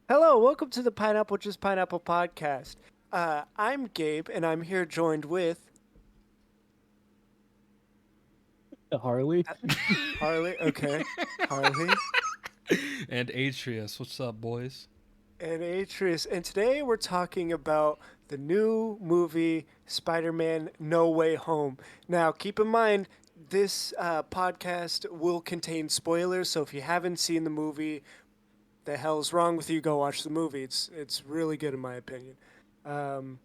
Hello, welcome to the Pineapple Just Pineapple podcast. I'm Gabe, and I'm here joined with Harley. uh, Harley. Okay, Harley And Atrius, what's up, boys? and Atrius. And today we're talking about the new movie Spider-Man: No Way Home. Now, keep in mind this podcast will contain spoilers, so if you haven't seen the movie, the hell's wrong with you? Go watch the movie. It's really good in my opinion. Um,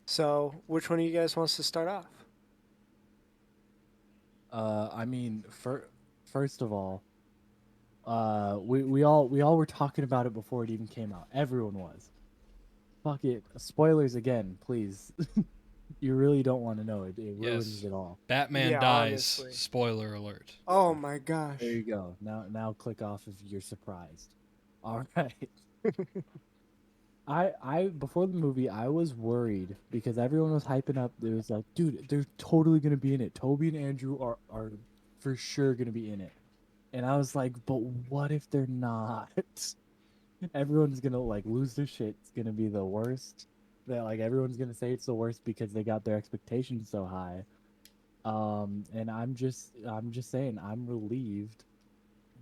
so, which one of you guys wants to start off? I mean, first of all, we all were talking about it before it even came out. Everyone was. Fuck it. Spoilers again, please. You really don't want to know it. It ruins Yes. it all. Batman Yeah, dies. honestly. Spoiler alert. Oh my There gosh. you go. Now click off if you're surprised. All right. I before the movie, I was worried because everyone was hyping up. It was like, dude, they're totally gonna be in it. Toby and Andrew are for sure gonna be in it. And I was like, but what if they're not? Everyone's gonna like lose their shit. It's gonna be the worst. That like everyone's gonna say it's the worst because they got their expectations so high. And I'm just saying I'm relieved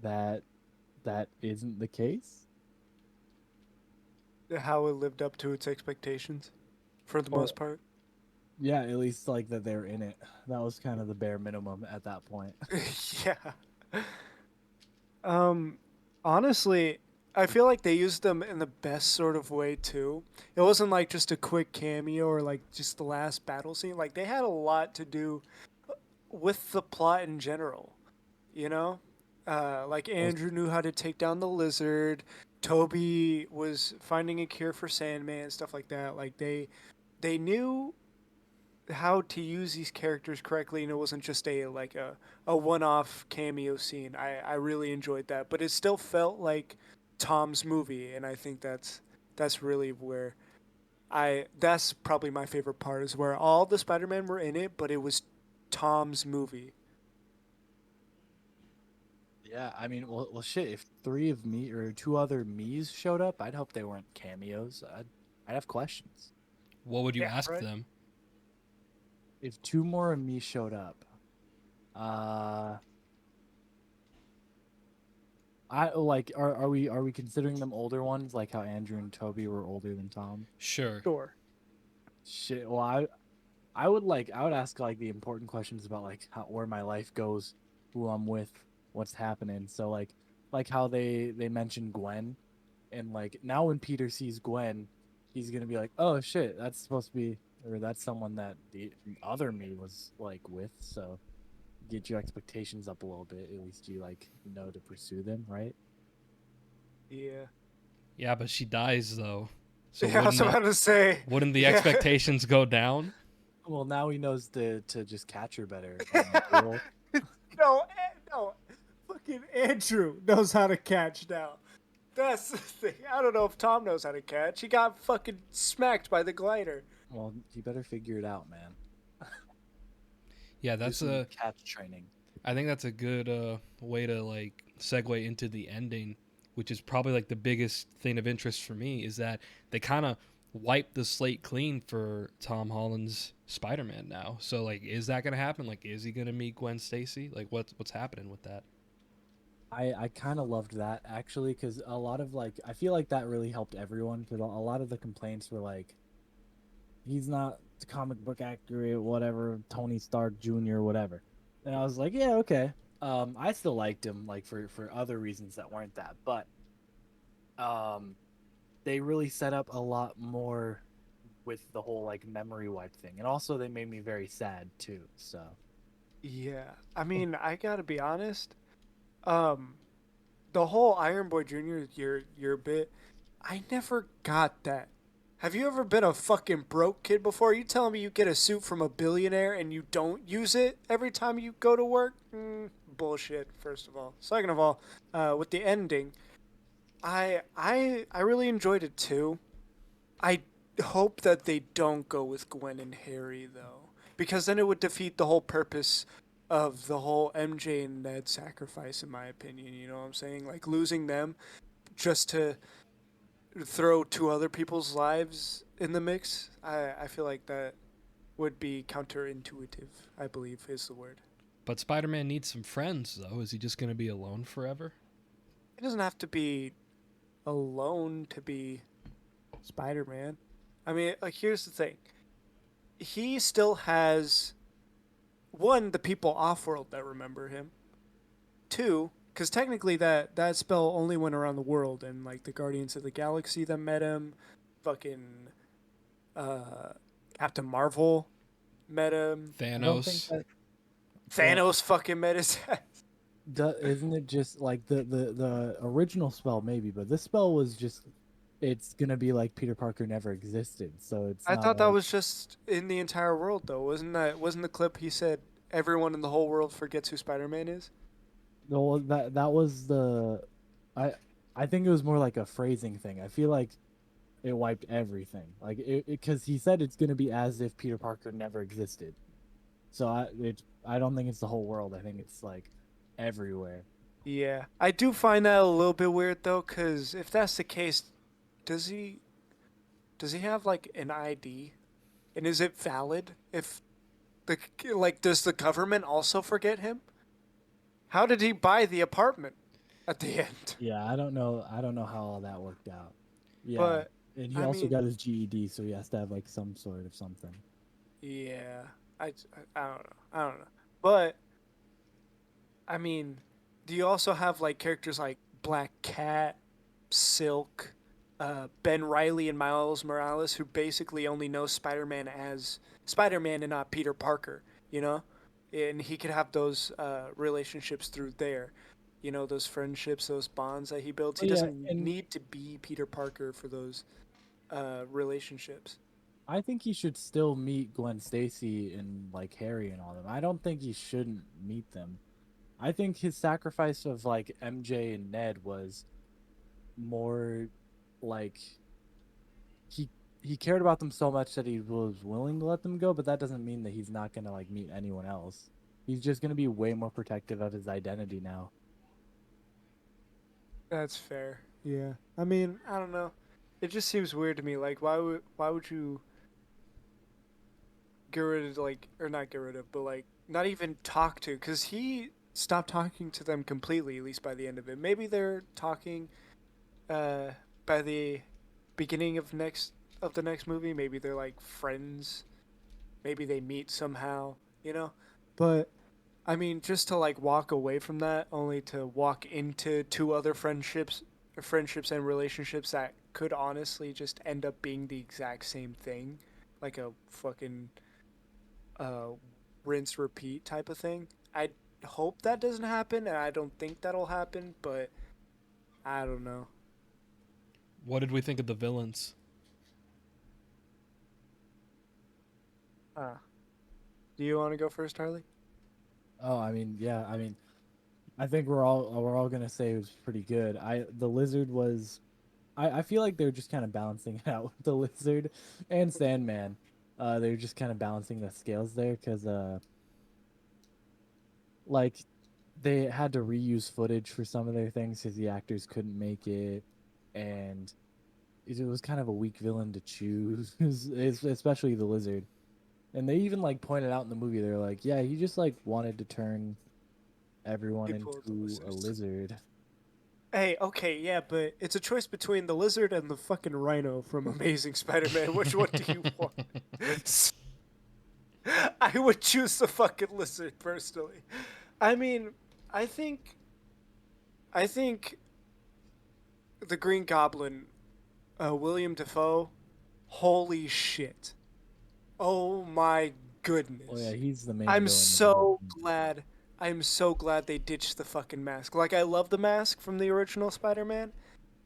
that that isn't the case. How it lived up to its expectations, for the Or most part. yeah, at least like that they're in it. That was kind of the bare minimum at that point. Yeah. Um, Honestly, I feel like they used them in the best sort of way too. It wasn't like just a quick cameo or like just the last battle scene. Like they had a lot to do with the plot in general. You know, like Well, Andrew knew how to take down the lizard. Toby was finding a cure for Sandman, stuff like that. Like they knew how to use these characters correctly, and it wasn't just a one-off cameo scene. I really enjoyed that, but it still felt like Tom's movie, and I think that's really where I that's probably my favorite part is where all the Spider-Man were in it, but it was Tom's movie. yeah, I mean, well, shit. If three of me or two other me's showed up, I'd hope they weren't cameos. I'd have questions. What would you Yeah, ask right. them? If two more of me showed up, uh, I like are we considering them older ones like how Andrew and Toby were older than Tom? Sure. Sure. Shit. Well, I would ask like the important questions about like where my life goes, who I'm with, what's happening. So like how they mentioned Gwen, and like now when Peter sees Gwen, he's gonna be like, oh shit, that's supposed to be or that's someone that the other me was like with. So get your expectations up a little bit. At least you like know to pursue them, right? Yeah. Yeah, but she dies though. So Yeah, I was wouldn't it about to say. wouldn't the Yeah. expectations go down? Well, now he knows to just catch her better. April. No, no. Fucking Andrew knows how to catch now. That's the thing. I don't know if Tom knows how to catch. He got fucking smacked by the glider. Well, you better figure it out, man. Yeah, Do that's some a catch training. I think that's a good way to like segue into the ending, which is probably like the biggest thing of interest for me is that they kind of wiped the slate clean for Tom Holland's Spider-Man now. So like is that going to happen? Like is he going to meet Gwen Stacy? Like what's happening with that? I kind of loved that actually because a lot of like I feel like that really helped everyone because a lot of the complaints were like he's not comic book accurate, whatever, Tony Stark Jr. whatever, and I was like, yeah, okay. I still liked him like for other reasons that weren't that, but um, they really set up a lot more with the whole like memory wipe thing, and also they made me very sad too. So Yeah. I mean, I gotta be honest. Um, the whole Iron Boy Jr. your bit, I never got that. Have you ever been a fucking broke kid before? You telling me you get a suit from a billionaire and you don't use it every time you go to work? Bullshit. First of all. Second of all, with the ending, I really enjoyed it too. I hope that they don't go with Gwen and Harry though, because then it would defeat the whole purpose of the whole MJ and Ned sacrifice, in my opinion. You know what I'm saying? Like losing them just to throw two other people's lives in the mix, I feel like that would be counterintuitive, I believe is the word. But Spider-Man needs some friends, though. Is he just going to be alone forever? It doesn't have to be alone to be Spider-Man. I mean, like, here's the thing. He still has, one, the people off-world that remember him. Two, because technically that spell only went around the world, and, like, the Guardians of the Galaxy that met him, fucking uh, Captain Marvel met him, I don't think Thanos. that. Thanos fucking met his ass. Isn't it just like the original spell maybe, but this spell was just it's gonna be like Peter Parker never existed, so it's I not thought that like was just in the entire world, though. Wasn't the clip he said everyone in the whole world forgets who Spider-Man is? no that was the I I think it was more like a phrasing thing. I feel like it wiped everything, like it because he said it's gonna be as if Peter Parker never existed. So I don't think it's the whole world. I think it's like everywhere. Yeah, I do find that a little bit weird though, because if that's the case, does he does he have like an ID, and is it valid? If the like, does the government also forget him? How did he buy the apartment at the end? Yeah, I don't know. I don't know how all that worked out. Yeah, But and he I also mean, got his GED, so he has to have like some sort of something. yeah, I don't know, I don't know, but I mean, do you also have like characters like Black Cat, Silk, Ben Riley, and Miles Morales who basically only know Spider-Man as Spider-Man and not Peter Parker? You know, and he could have those relationships through there. You know, those friendships, those bonds that he builds. He But yeah, doesn't and need to be Peter Parker for those relationships. I think he should still meet Gwen Stacy and like Harry and all them. I don't think he shouldn't meet them. I think his sacrifice of like MJ and Ned was more like he he cared about them so much that he was willing to let them go, but that doesn't mean that he's not gonna like meet anyone else. He's just gonna be way more protective of his identity now. That's fair. Yeah. I mean, I don't know. It just seems weird to me. Like, why would you get rid of, like, or not get rid of, but like not even talk to? Because he stopped talking to them completely. At least by the end of it. Maybe they're talking uh, by the beginning of the next movie. Maybe they're like friends. Maybe they meet somehow. You know. But I mean, just to like walk away from that, only to walk into two other friendships and relationships that could honestly just end up being the exact same thing, like a fucking uh, rinse repeat type of thing. I hope that doesn't happen, and I don't think that'll happen, but I don't know. What did we think of the villains? Uh, do you want to go first, Harley? Oh, I mean, yeah, I mean, I think we're all gonna say it was pretty good. The lizard was, I feel like they're just kind of balancing it out with the lizard and Sandman. They're just kind of balancing the scales there because like they had to reuse footage for some of their things because the actors couldn't make it, and it was kind of a weak villain to choose, especially the lizard. And they even like pointed out in the movie, they're like, yeah, he just like wanted to turn everyone People into into a lizards. lizard. Hey, okay, yeah, but it's a choice between the lizard and the fucking rhino from Amazing Spider-Man. Which one do you want? I would choose the fucking lizard personally. I mean, I think I think the Green Goblin, William Defoe, holy shit. Oh my Oh yeah, goodness. he's the main I'm villain of the whole so thing. glad. I'm so glad they ditched the fucking mask. Like, I love the mask from the original Spider-Man.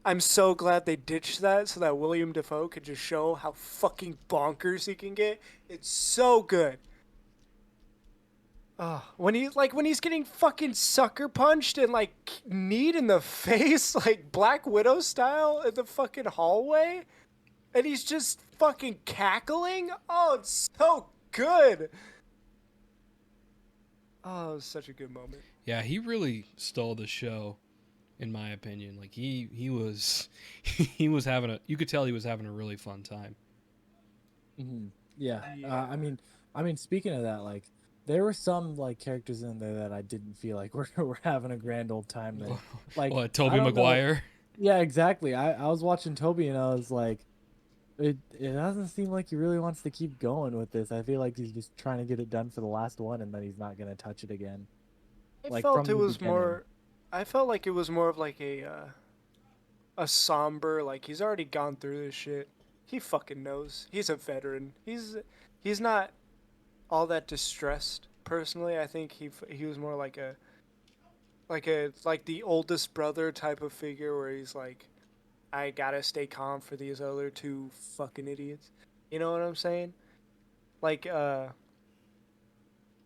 I'm so glad they ditched that so that William Defoe could just show how fucking bonkers he can get. It's so good. When he's getting fucking sucker punched and like kneed in the face, like Black Widow style in the fucking hallway, and he's just fucking cackling. Oh, it's so good. Oh, it was such a good moment. Yeah, he really stole the show in my opinion. Like he was he was having a you could tell he was having a really fun time. Hmm. Yeah. Yeah. I mean, speaking of that, like, there were some like characters in there that I didn't feel like we're having a grand old time. That, like, What, I Toby don't know. Maguire? Yeah, exactly. I was watching Toby and I was like, it doesn't seem like he really wants to keep going with this. I feel like he's just trying to get it done for the last one, and then he's not gonna touch it again. I Like felt from it the was beginning. more. I felt like it was more of like a somber. Like he's already gone through this shit. He fucking knows. He's a veteran. He's not all that distressed. Personally, I think he was more like the oldest brother type of figure where he's like, I gotta stay calm for these other two fucking idiots. You know what I'm saying? Like I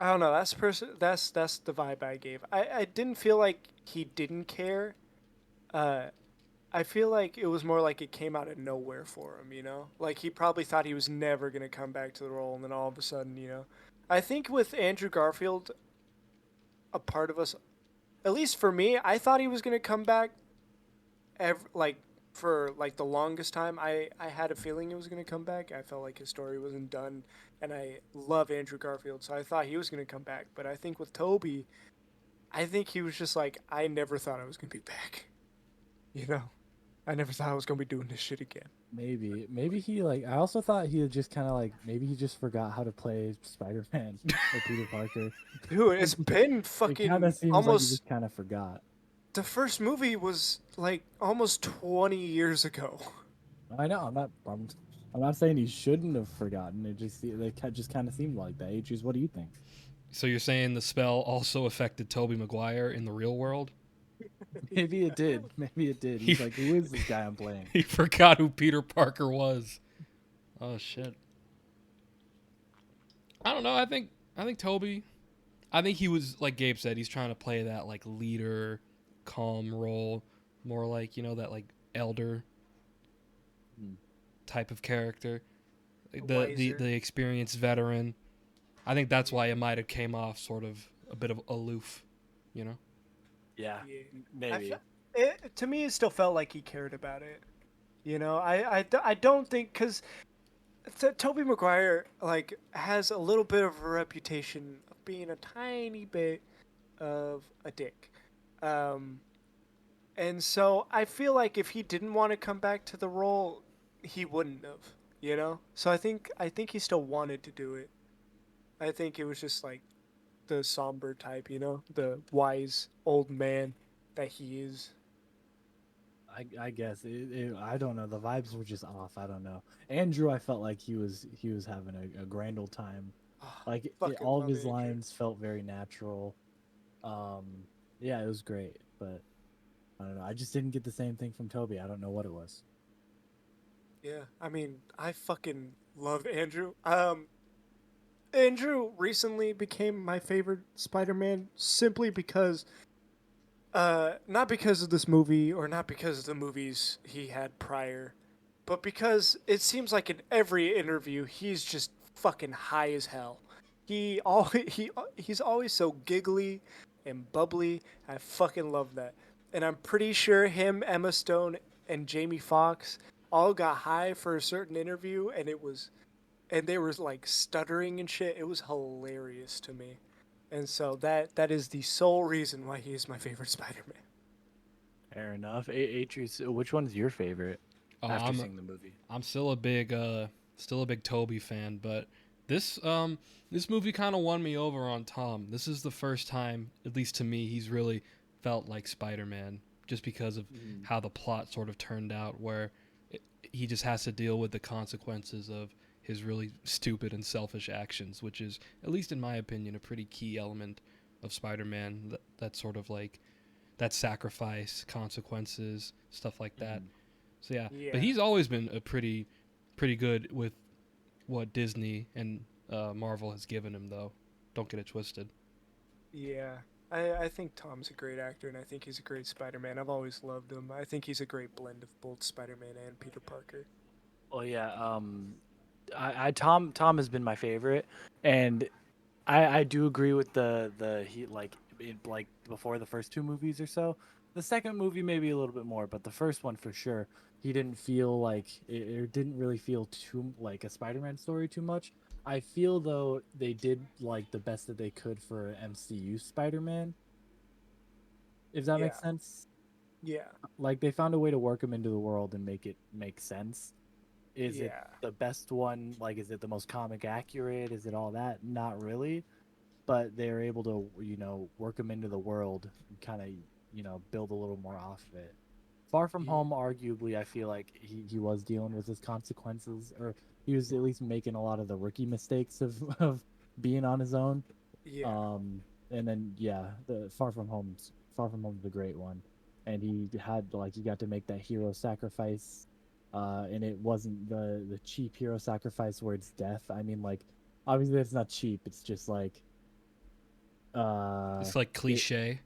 don't know. That's the vibe I gave. I didn't feel like he didn't care. Uh, I feel like it was more like it came out of nowhere for him. You know, like he probably thought he was never gonna come back to the role, and then all of a sudden, you know, I think with Andrew Garfield, a part of us, at least for me, I thought he was gonna come back. Like for like the longest time, I had a feeling he was gonna come back. I felt like his story wasn't done, and I love Andrew Garfield, so I thought he was gonna come back. But I think with Toby, I think he was just like, I never thought I was gonna be back. You know, I never thought I was gonna be doing this shit again. Maybe he like. I also thought he had just kind of like maybe he just forgot how to play Spider-Man or Peter Parker. Dude, it's been It kind of fucking seems like he almost. just kind of forgot. The first movie was like almost 20 years ago. I know. I'm not saying he shouldn't have forgotten. It just kind of seemed like that. Atrius, what do you think? So you're saying the spell also affected Toby Maguire in the real world? Maybe it did. Maybe it did. He He's like, who is this guy I'm playing? he forgot who Peter Parker was. Oh shit. I don't know. I think Toby. I think he was like Gabe said. He's trying to play that like leader, calm role, more like that like elder Hmm. type of character, the Wiser. the experienced veteran. I think that's Yeah. why it might have came off sort of a bit of aloof, you know. Yeah, Yeah. maybe. To me, it still felt like he cared about it. You know, I don't think because Toby Maguire like has a little bit of a reputation of being a tiny bit of a dick, um, and so I feel like if he didn't want to come back to the role, he wouldn't have. You know, so I think he still wanted to do it. I think it was just like the somber type, you know, the wise old man that he is. I guess I don't know. The vibes were just off. I don't know. Andrew, I felt like he was having a grand old time. Oh, Like fucking all of love his Andrew. lines felt very natural. Um, yeah, it was great. But I don't know. I just didn't get the same thing from Toby. I don't know what it was. Yeah, I mean, I fucking love Andrew. Andrew recently became my favorite Spider-Man simply because not because of this movie or not because of the movies he had prior, but because it seems like in every interview he's just fucking high as hell. He's always so giggly and bubbly. I fucking love that. And I'm pretty sure him, Emma Stone, and Jamie Foxx all got high for a certain interview, and they were like stuttering and shit. It was hilarious to me. And so that is the sole reason why he is my favorite Spider-Man. Fair enough. Atrius, which one's your favorite Oh, after I'm seeing the movie? I'm still a big Toby fan, but this this movie kind of won me over on Tom. This is the first time, at least to me, he's really felt like Spider-Man, just because of Mm. how the plot sort of turned out, where he just has to deal with the consequences of his really stupid and selfish actions, which is, at least in my opinion, a pretty key element of Spider-Man. That sort of like that sacrifice, consequences, stuff like that. Mm. So yeah, but Yeah, he's always been a pretty good with what Disney and Marvel has given him, though. Don't get it twisted. yeah. I think Tom's a great actor, and I think he's a great Spider-Man. I've always loved him. I think he's a great blend of both Spider-Man and Peter Parker. Well, yeah. Tom has been my favorite, and I do agree with the he like before the first two movies or so. The second movie maybe a little bit more, but the first one for sure, he didn't feel like it didn't really feel too like a Spider-Man story too much. I feel though they did like the best that they could for MCU Spider-Man, if that makes Yeah, sense. yeah, Like they found a way to work him into the world and make it make sense. Is it yeah, the best one? Like, is it the most comic accurate? Is it all that? Not really, but they're able to, work him into the world and kind of, build a little more off of it. Far From yeah, Home, arguably, I feel like he was dealing with his consequences, or he was at least making a lot of the rookie mistakes of, of being on his own. yeah, Um, and then yeah, the Far From Home's the great one, and he got to make that hero sacrifice, and it wasn't the cheap hero sacrifice where it's death. I mean, like obviously it's not cheap. It's just like uh, It's like it cliche.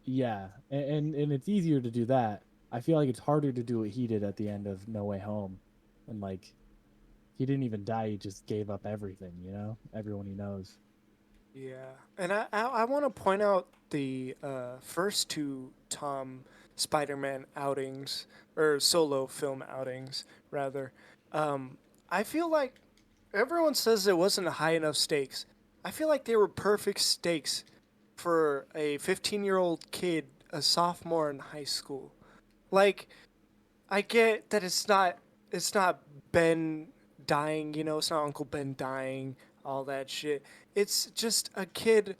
yeah, and it's easier to do that. I feel like it's harder to do what he did at the end of No Way Home, and like he didn't even die. He just gave up everything. Everyone he knows. yeah. And I want to point out the first two Tom Spider-Man outings or solo film outings rather. Um, I feel like everyone says it wasn't high enough stakes. I feel like they were perfect stakes for a 15-year-old kid, a sophomore in high school. Like I get that it's not Ben dying, it's not Uncle Ben dying, all that shit. It's just a kid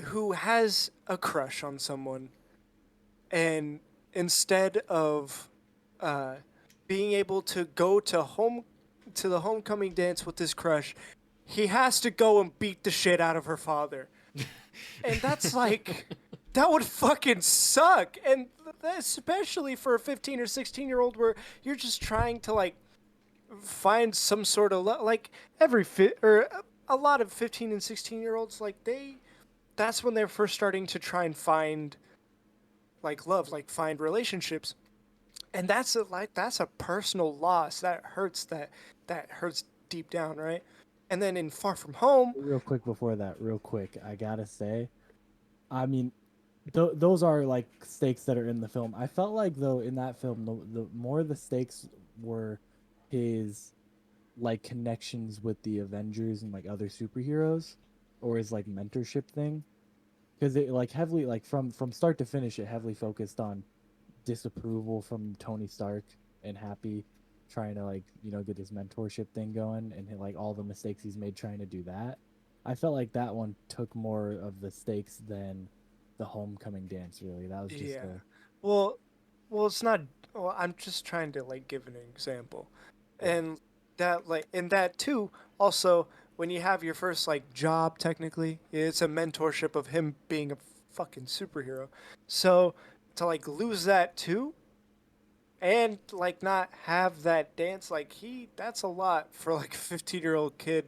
who has a crush on someone and instead of uh, being able to go to the homecoming dance with his crush, he has to go and beat the shit out of her father. And that's like that would fucking suck. And especially for a 15 or 16-year-old where you're just trying to like find some sort of like every fit or a lot of 15 and 16-year-olds like that's when they're first starting to try and find like love, like find relationships. And that's a personal loss that hurts deep down, right? And then in Far From Home, Real quick before that, real quick, I gotta say, I mean, those are like stakes that are in the film. I felt like though in that film, the more the stakes were his like connections with the Avengers and like other superheroes, or his like mentorship thing, because it like heavily like from start to finish, it heavily focused on disapproval from Tony Stark and Happy trying to like get his mentorship thing going and like all the mistakes he's made trying to do that. I felt like that one took more of the stakes than the homecoming dance. Really, that was just yeah. a Well, it's not. Well, I'm just trying to like give an example, yeah. and that like in that too. Also, when you have your first like job, technically, it's a mentorship of him being a fucking superhero. So to like lose that too, and like not have that dance, like that's a lot for like a 15-year-old kid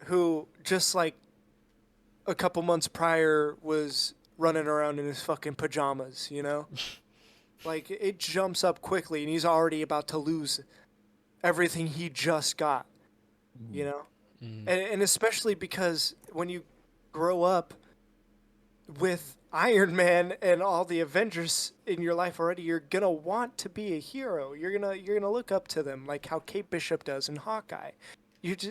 who just like a couple months prior was running around in his fucking pajamas, Like it jumps up quickly, and he's already about to lose everything he just got, you Mhm. know. Mm. And especially because when you grow up with Iron Man and all the Avengers in your life already, you're gonna want to be a hero. You're gonna look up to them, like how Kate Bishop does in Hawkeye.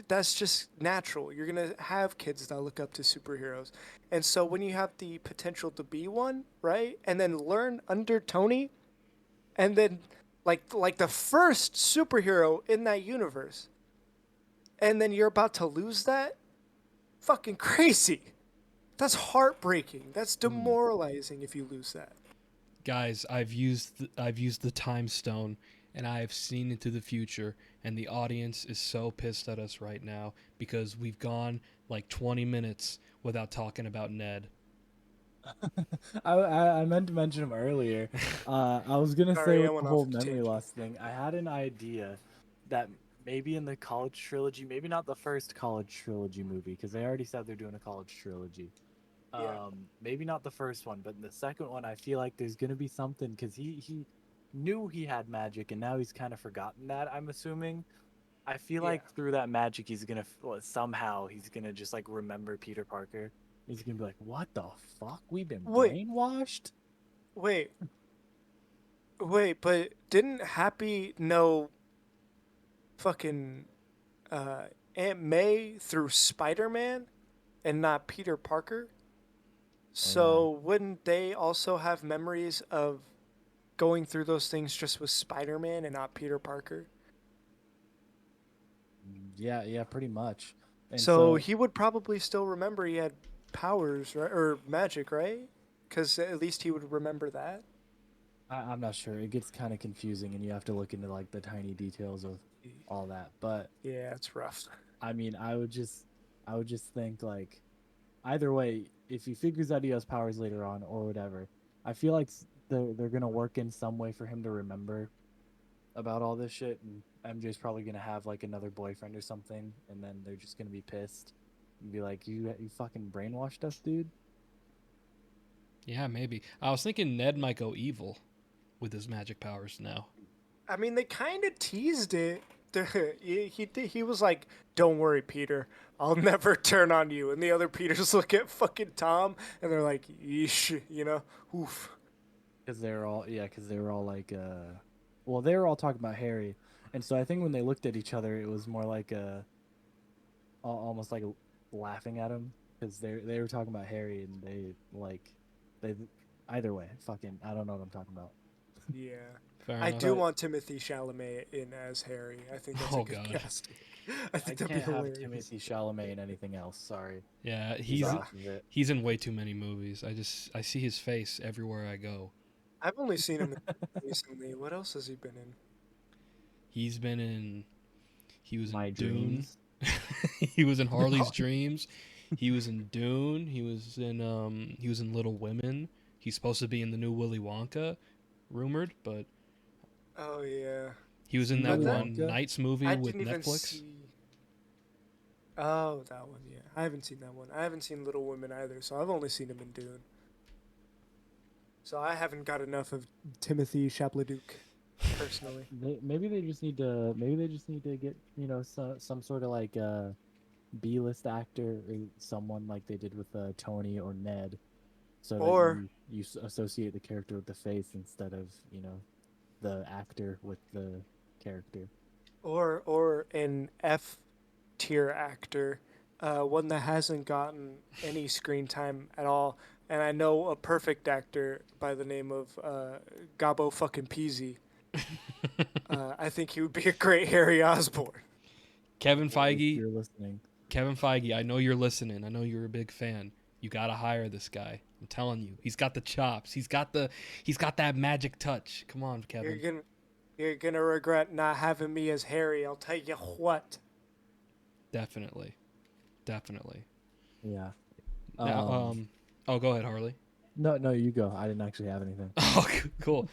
That's just natural. You're gonna have kids that look up to superheroes, and so when you have the potential to be one, right, and then learn under Tony, and then like the first superhero in that universe, and then you're about to lose that, fucking crazy. That's heartbreaking. That's Mhm. demoralizing if you lose that. Guys, I've used the time stone and I have seen into the future and the audience is so pissed at us right now because we've gone like 20 minutes without talking about Ned. I meant to mention him earlier. I was gonna say Sorry, I with the went off whole of a memory tangent. loss thing, I had an idea that maybe in the college trilogy, maybe not the first college trilogy movie, because they already said they're doing a college trilogy. Yeah, Maybe not the first one, but in the second one, I feel like there's gonna be something because he knew he had magic and now he's kind of forgotten that. I'm assuming. I feel yeah. like through that magic, he's gonna somehow he's gonna just like remember Peter Parker. He's gonna be like, "What the fuck? We've been Wait, brainwashed." wait. Wait, but didn't Happy know fucking uh, Aunt May through Spider Man and not Peter Parker? Oh yeah. So wouldn't they also have memories of going through those things just with Spider Man and not Peter Parker? Yeah, yeah, pretty much. And So so he would probably still remember he had powers, right? Or magic, right? Because at least he would remember that. I'm not sure. It gets kind of confusing, and you have to look into like the tiny details of all that. But Yeah, it's rough. I mean, I would just think like either way, if he figures out he has powers later on or whatever, I feel like they're gonna work in some way for him to remember about all this shit, and MJ's probably gonna have like another boyfriend or something, and then they're just gonna be pissed and be like, you fucking brainwashed us, dude." Yeah, maybe. I was thinking Ned might go evil with his magic powers now. I mean, they kind of teased it. He was like, "Don't worry, Peter. I'll never turn on you." And the other Peters look at fucking Tom, and they're like, "Yeesh," oof. Because they were all like, well, they were all talking about Harry, and so I think when they looked at each other, it was more like almost like laughing at him because they were talking about Harry, and they either way, fucking, I don't know what I'm talking about. Yeah, Fair I enough. do But want Timothy Chalamet in as Harry. I think that's a Oh good god. casting. I I think that'd be can't have hilarious. Timothy Chalamet in anything else. Sorry, Yeah, he's he's off of it. he's in way too many movies. I see his face everywhere I go. I've only seen him recently. What else has he been in? He's been in he was My in Dune. dreams. He was in Harley's Dreams. He was in Dune. He was in Little Women. He's supposed to be in the new Willy Wonka, rumored, but Oh yeah, he was in See that but Willy that one Wonka. Nights movie I with didn't even Netflix. see. Oh, that one. Yeah, I haven't seen that one. I haven't seen Little Women either, so I've only seen him in Dune. So I haven't got enough of Timothy Chalamet personally. Maybe they just need to get some sort of like B-list actor or someone like they did with Tony or Ned, so that Or you associate the character with the face instead of the actor with the character. or an F tier actor, one that hasn't gotten any screen time at all. And I know a perfect actor by the name of Gabo fucking Peasy. I think he would be a great Harry Osborn. Kevin If Feige, you're listening, Kevin Feige, I know you're listening. I know you're a big fan. You gotta hire this guy. I'm telling you, he's got the chops. He's got that magic touch. Come on, You're Kevin. gonna you're gonna regret not having me as Harry. I'll tell you what. Definitely, definitely. yeah. Now, Um, oh, go ahead, Harley. no, no, you go. I didn't actually have anything. Oh, cool.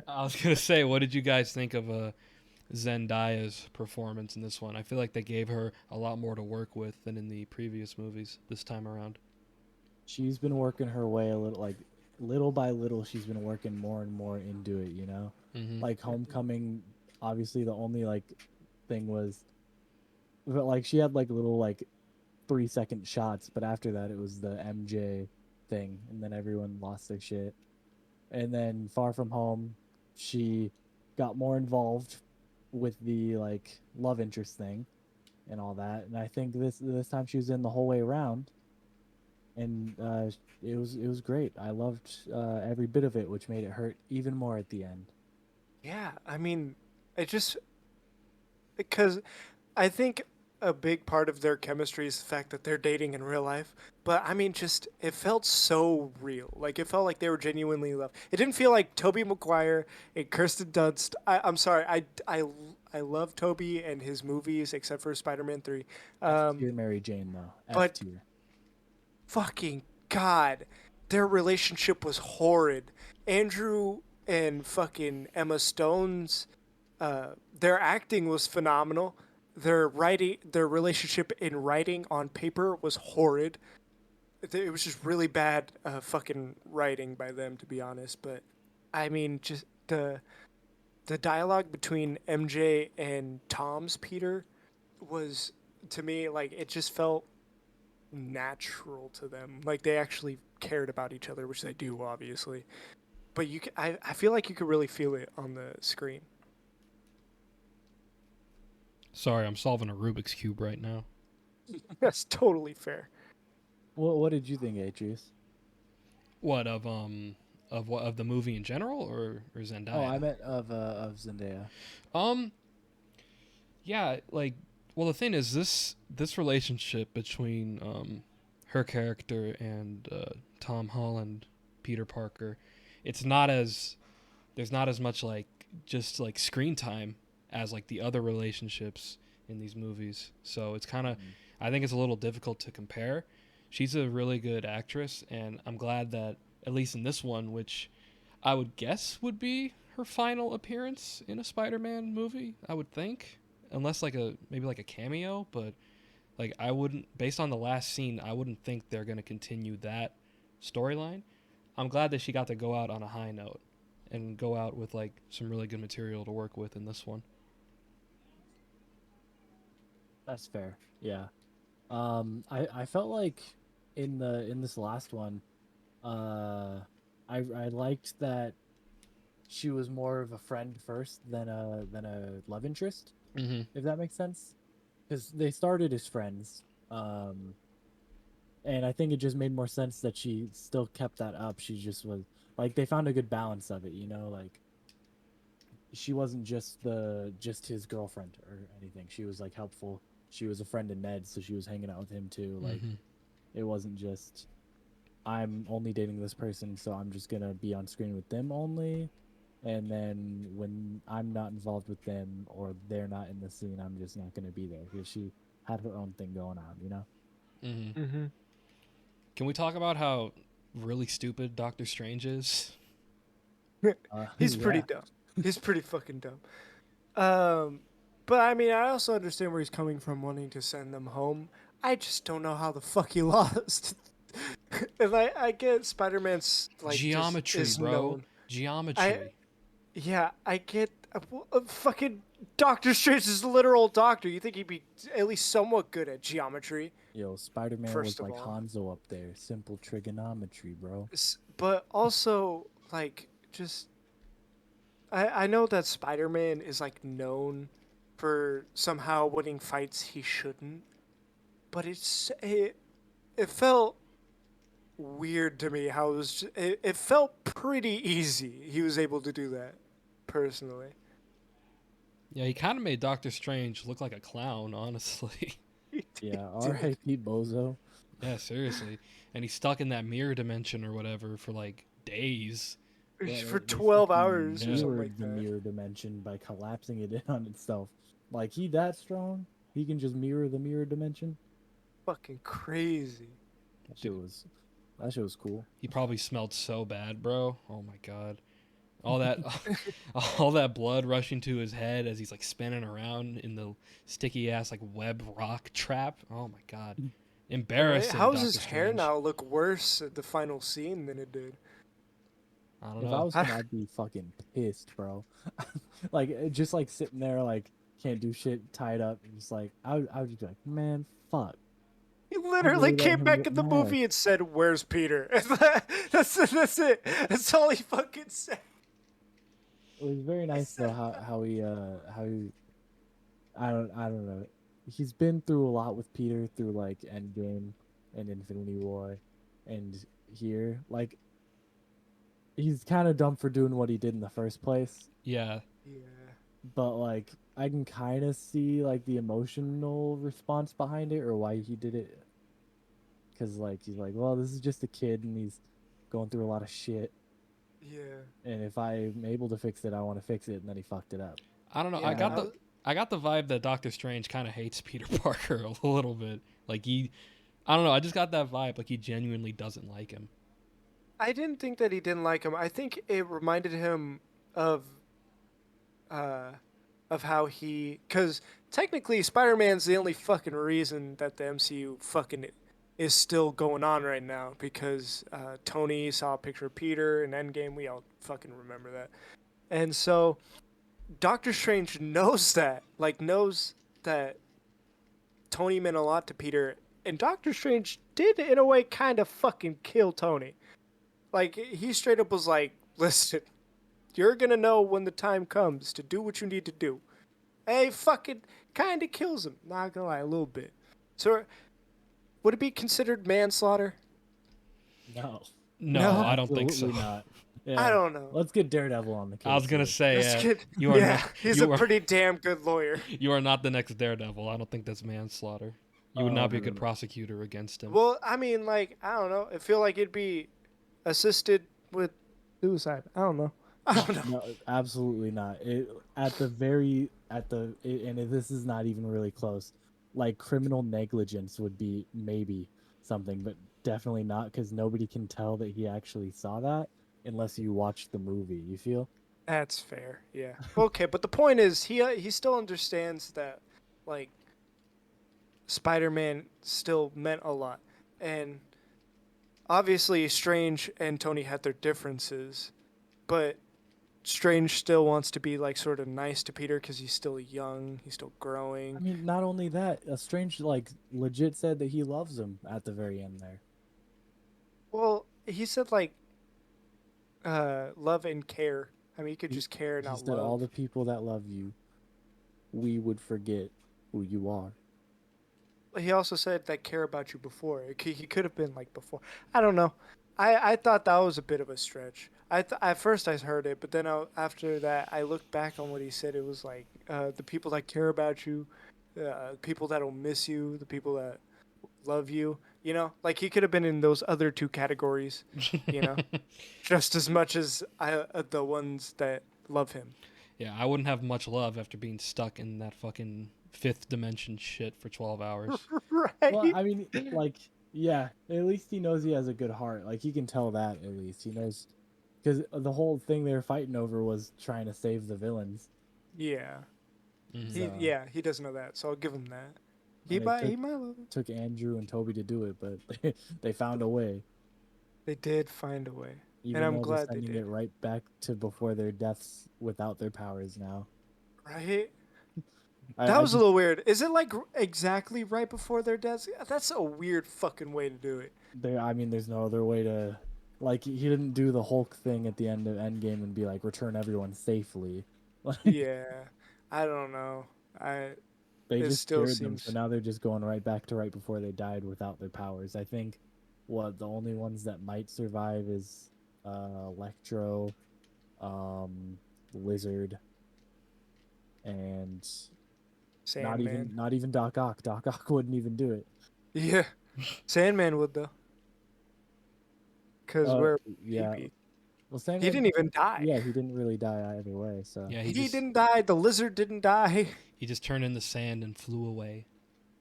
I was gonna say, what did you guys think of Zendaya's performance in this one? I feel like they gave her a lot more to work with than in the previous movies this time around. She's been working her way a little, like little by little. She's been working more and more into it. Mm-hmm. Like Homecoming. Obviously, the only like thing was, but like she had like little like 3-second shots, but after that it was the MJ thing, and then everyone lost their shit. And then Far From Home, she got more involved with the like love interest thing and all that. And I think this time she was in the whole way around, and it was great. I loved every bit of it, which made it hurt even more at the end. Yeah, I mean, it just because I think a big part of their chemistry is the fact that they're dating in real life. But I mean, just it felt so real. Like it felt like they were genuinely in love. It didn't feel like Toby Maguire and Kirsten Dunst. I'm sorry. I love Toby and his movies, except for Spider-Man 3. F Um, tier Mary Jane though. F but tier. fucking God, their relationship was horrid. Andrew and fucking Emma Stone's their acting was phenomenal. Their relationship in writing on paper was horrid. It was just really bad fucking writing by them, to be honest. But I mean, just the dialogue between MJ and Tom's Peter was to me like it just felt natural to them. Like they actually cared about each other, which they do, obviously. but I feel like you could really feel it on the screen. Sorry, I'm solving a Rubik's cube right now. That's totally fair. What did you think, Atrius? What of the movie in general or Oh, I Zendaya? meant of Zendaya. Um, yeah, like, well, the thing is, this relationship between her character and Tom Holland, Peter Parker, it's not as there's not as much like just like screen time as like the other relationships in these movies. So it's kind of I think it's a little difficult to compare. She's a really good actress, and I'm glad that at least in this one, which I would guess would be her final appearance in a Spider-Man movie, I would think, unless like a maybe like a cameo, but like I wouldn't based on the last scene, I wouldn't think they're going to continue that storyline. I'm glad that she got to go out on a high note and go out with like some really good material to work with in this one. That's fair. Yeah. I felt like in this last one, uh, I liked that she was more of a friend first than a love interest, Mm-hmm. if that makes sense. Because they started as friends, um, and I think it just made more sense that she still kept that up. She just was like they found a good balance of it, you know, like she wasn't just his girlfriend or anything. She was like helpful. She was a friend of Ned, so she was hanging out with him too. Like Mm-hmm. it wasn't just I'm only dating this person, so I'm just gonna be on screen with them only. And then when I'm not involved with them or they're not in the scene, I'm just not gonna be there because she had her own thing going on, you know. Mm-hmm. Mm-hmm. Can we talk about how really stupid Doctor Strange is? He's pretty Yeah, dumb. He's pretty fucking dumb. Um, but I mean, I also understand where he's coming from, wanting to send them home. I just don't know how the fuck he lost. And I get Spider-Man's like just Geometry, is bro. known. I Geometry. Yeah, I get fucking Doctor Strange is a literal doctor. You think he'd be at least somewhat good at geometry, yo, Spider-Man first was of like all. Hanzo up there, simple trigonometry, bro. But also like just I know that Spider-Man is like known for somehow winning fights he shouldn't, but it felt weird to me how it felt pretty easy. He was able to do that personally. Yeah, he kind of made Doctor Strange look like a clown, honestly. He Yeah, did. R.I.P. Bozo. Yeah, seriously. And he's stuck in that mirror dimension or whatever for like days. Yeah, For they 12 fucking hours or Yeah. something mirrored like the that. mirror dimension by collapsing it in on itself. Like he that strong, he can just mirror the mirror dimension. Fucking crazy. That shit was, that shit was cool. He probably smelled so bad, bro. Oh my god. All that all that blood rushing to his head as he's like spinning around in the sticky ass like web rock trap. Oh my god. Right? Embarrassing, How does his Doctor hair Strange. now look worse at the final scene than it did? I don't If I know. was him, I'd be fucking pissed, bro. Like just like sitting there, like can't do shit, tied up, and just like I would just be like, man, fuck. He I literally really let came him back whip in the my ass. movie and said, "Where's Peter?" That's it. That's all he fucking said. It was very He nice though said, how he I don't know. He's been through a lot with Peter through like Endgame and Infinity War, and here like he's kind of dumb for doing what he did in the first place. Yeah. "Yeah, But like I can kind of see like the emotional response behind it or why he did it. Because like he's like, well, this is just a kid and he's going through a lot of shit, yeah, and if I'm able to fix it, I want to fix it, and then he fucked it up. I don't know. yeah." And I got the vibe that Doctor Strange kind of hates Peter Parker a little bit. Like he I don't know, I just got that vibe like he genuinely doesn't like him. I didn't think that he didn't like him. I think it reminded him of uh of how cuz technically Spider-Man's the only fucking reason that the MCU fucking is still going on right now because Tony saw a picture of Peter in Endgame. We all fucking remember that. And so Doctor Strange knows that. Like knows that Tony meant a lot to Peter, and Doctor Strange did in a way kind of fucking kill Tony. Like he straight up was like, listen, you're gonna know when the time comes to do what you need to do. Hey, fucking kind of kills him. Not gonna lie, a little bit. So, would it be considered manslaughter? No, No, No, I don't think so. absolutely not. I Yeah, don't know. let's get Daredevil on the case. I was gonna here. say, Let's get. you are Yeah, not. he's a You are. pretty damn good lawyer. You are not the next Daredevil. I don't think that's manslaughter. You would not be a good Um, prosecutor against him. Well, I mean, like, I don't know. I feel like it'd be assisted with suicide. I don't know. I don't know. No, absolutely not. And this is not even really close. Like criminal negligence would be maybe something, but definitely not because nobody can tell that he actually saw that unless you watch the movie. You feel? That's fair. Yeah. Okay, but the point is, he still understands that, like, Spider-Man still meant a lot, and obviously Strange and Tony had their differences, but Strange still wants to be like sort of nice to Peter because he's still young, he's still growing. I mean, not only that, Strange like legit said that he loves him at the very end there. Well, he said like love and care. I mean, you could He, just care, he not said, "All love. the people that love you, we would forget who you are." He also said that care about you before. He could have been like before. I don't know. I thought that was a bit of a stretch. At first I heard it, but then after that I looked back on what he said. It was like the people that care about you, people that'll miss you, the people that love you. You know, like he could have been in those other two categories. You know, just as much as the ones that love him. Yeah, I wouldn't have much love after being stuck in that fucking fifth dimension shit for 12 hours. Well, Right. I mean, like, yeah, at least he knows he has a good heart. Like, he can tell that at least. He knows. Because the whole thing they were fighting over was trying to save the villains. Yeah. Mhm. So, He does know that, so I'll give him that. and it He might love it. took Andrew and Toby to do it, but they found a way. They did find a way, and Even I'm though they're glad they sending did. it right back to before their deaths without their powers now. Right? I, That I was a just, little weird. Is it like exactly right before their deaths? That's a weird fucking way to do it. I mean, there's no other way to. Like, he didn't do the Hulk thing at the end of Endgame and be like, return everyone safely. Like, Yeah, I don't know. I they It just still cured them, so seems now they're just going right back to right before they died without their powers. I think what the only ones that might survive is Electro, um, Lizard, and Sandman. not even Doc Ock. Doc Ock wouldn't even do it. Yeah, Sandman would though, cause Uh, where he yeah. be? Well, He Sandman, didn't even die. yeah, he didn't really die either way. So Yeah, He didn't die. The lizard didn't die. he just turned into sand and flew away.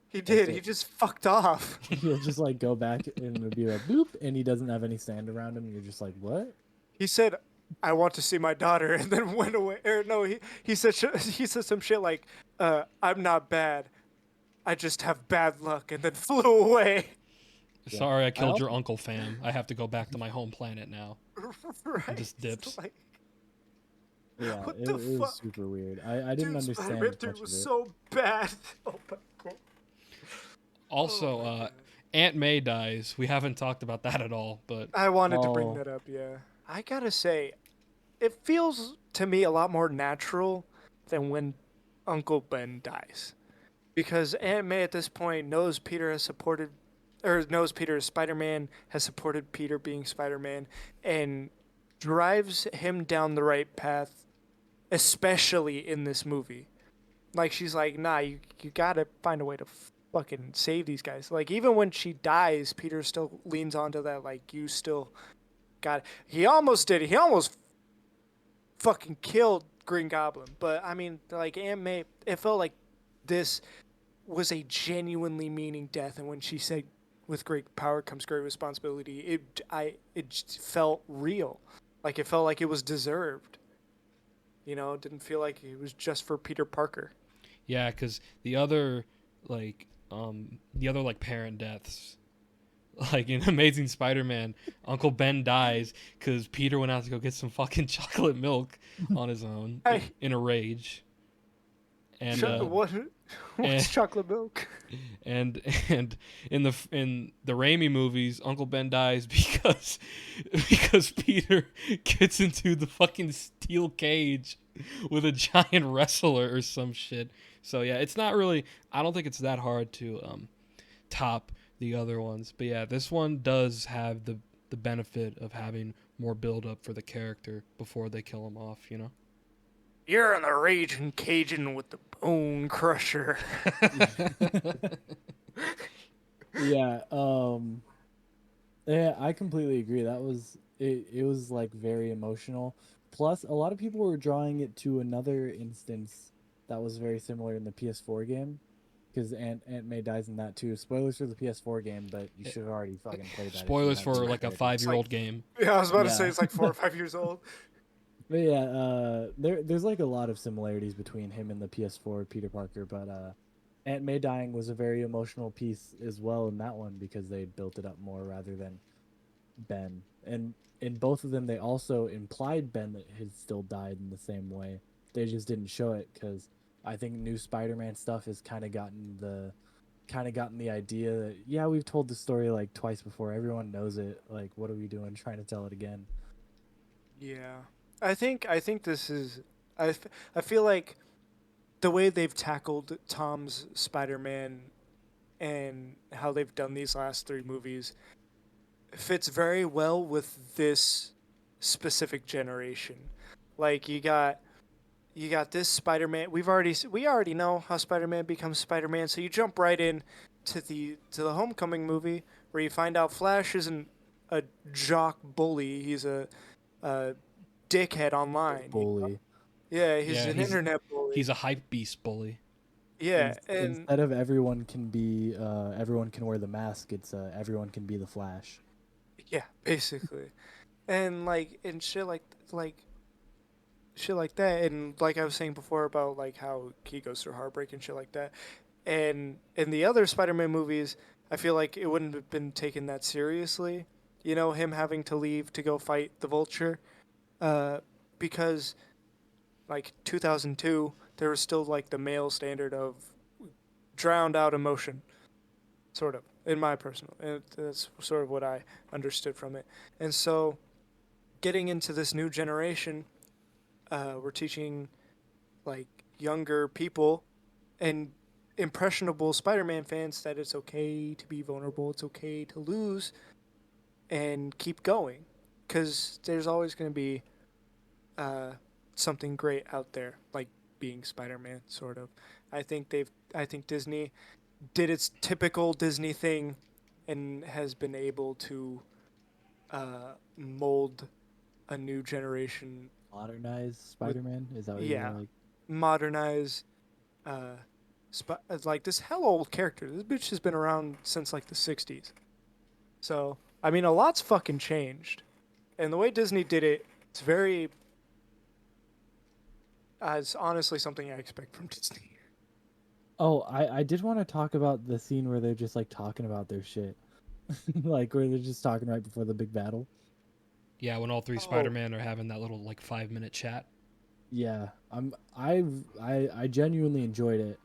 He that's did. He it. just fucked off. He'll just like go back and it'll be like boop, and he doesn't have any sand around him. And you're just like, what? He said, "I want to see my daughter," and then went away. Or no, he said he said some shit like, "I'm not bad. I just have bad luck," and then flew away. Yeah. Sorry, I killed also- your uncle, fam. I have to go back to my home planet now. Right? Just dips. Like, Yeah, what it the was fuck? super weird. I didn't Dude, understand Spider-Man much 3 of was it. so bad. Oh my god. Also, Oh my God. Aunt May dies. We haven't talked about that at all, but I wanted to bring Oh, that up. Yeah, I gotta say, it feels to me a lot more natural than when Uncle Ben dies. Because Aunt May at this point knows Peter has supported, or knows Peter is Spider Man, has supported Peter being Spider Man, and drives him down the right path, especially in this movie. Like, she's like, nah, you gotta find a way to fucking save these guys. Like, even when she dies, Peter still leans onto that, like, you still got it. He almost did it. He almost fucking killed Green Goblin. But, I mean, like, Aunt May, it felt like this was a genuinely meaning death, and when she said, "With great power comes great responsibility," it just felt real, like it felt like it was deserved. You know, it didn't feel like it was just for Peter Parker. yeah, because the other like parent deaths, like in Amazing Spider-Man, Uncle Ben dies because Peter went out to go get some fucking chocolate milk on his own Hey, in a rage, and what? And What's chocolate milk? and and in the Raimi movies, Uncle Ben dies because Peter gets into the fucking steel cage with a giant wrestler or some shit. So yeah, it's not really. I don't think it's that hard to top the other ones. But yeah, this one does have the benefit of having more build up for the character before they kill him off. You know. You're in the raging Cajun with the bone crusher. Yeah, yeah, I completely agree. That was it. It was like very emotional. Plus, a lot of people were drawing it to another instance that was very similar in the PS4 game, because Aunt May dies in that too. Spoilers for the PS4 game, but you should have already fucking played that if you Spoilers haven't for seen the like a character. It's like, 5-year-old game. yeah, I was about to say Yeah. it's like 4 or 5 years old. But yeah, there's like a lot of similarities between him and the PS4 Peter Parker, but Aunt May dying was a very emotional piece as well in that one because they built it up more rather than Ben. And in both of them, they also implied Ben that had still died in the same way. They just didn't show it because I think new Spider-Man stuff has kind of gotten the idea that yeah, we've told the story like twice before. Everyone knows it. Like, what are we doing trying to tell it again? Yeah, I think this is. I feel like the way they've tackled Tom's Spider-Man and how they've done these last three movies fits very well with this specific generation. Like you got this Spider-Man. We already know how Spider-Man becomes Spider-Man, so you jump right in to the Homecoming movie where you find out Flash isn't a jock bully. He's a dickhead online. Bully. Yeah, he's Yeah, an internet bully. he's a hype beast bully. Yeah, and Instead of everyone can wear the mask, it's everyone can be the Flash. yeah, basically, and like shit like that, and like I was saying before about like how he goes through heartbreak and shit like that, and in the other Spider-Man movies, I feel like it wouldn't have been taken that seriously. You know, him having to leave to go fight the Vulture, uh, because like 2002, there was still like the male standard of drowned out emotion, sort of, in my personal. And that's sort of what I understood from it. And so, getting into this new generation, we're teaching like younger people and impressionable Spider-Man fans that it's okay to be vulnerable. It's okay to lose and keep going, because there's always going to be uh, something great out there, like being Spider-Man, sort of. I think Disney did its typical Disney thing, and has been able to mold a new generation. Modernized With Spider-Man? Is that what you're yeah, like? modernize. Uh, like this hell old character. This bitch has been around since like the '60s. So I mean, a lot's fucking changed, and the way Disney did it, it's very. It's honestly something I expect from Disney. Oh, I did want to talk about the scene where they're just like talking about their shit. Like where they're just talking right before the big battle. Yeah, when all three Oh, Spider-Man are having that little like 5-minute chat. Yeah, I genuinely enjoyed it,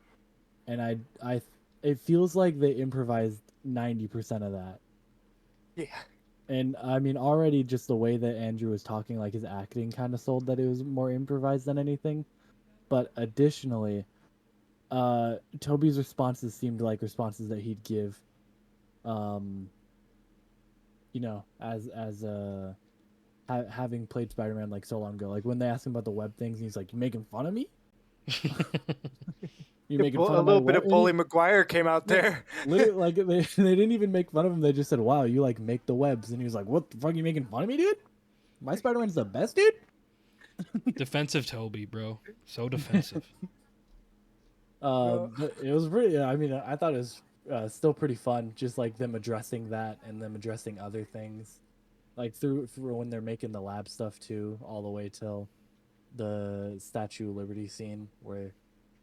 and I it feels like they improvised 90% of that. yeah. And I mean, already just the way that Andrew was talking, like his acting kind of sold that it was more improvised than anything. But additionally, Toby's responses seemed like responses that he'd give, um, having played Spider-Man like so long ago. Like when they asked him about the web things, and he's like, "You making fun of me? You making fun A of my little bit web?" of And he Bully Maguire came out yeah, there. literally like they didn't even make fun of him. They just said, "Wow, you like make the webs," and he was like, "What the fuck? You making fun of me, dude? My Spider-Man's the best, dude." Defensive Toby, bro. So defensive. But it was pretty. I mean, I thought it was still pretty fun, just like them addressing that and them addressing other things, like through when they're making the lab stuff too, all the way till the Statue of Liberty scene where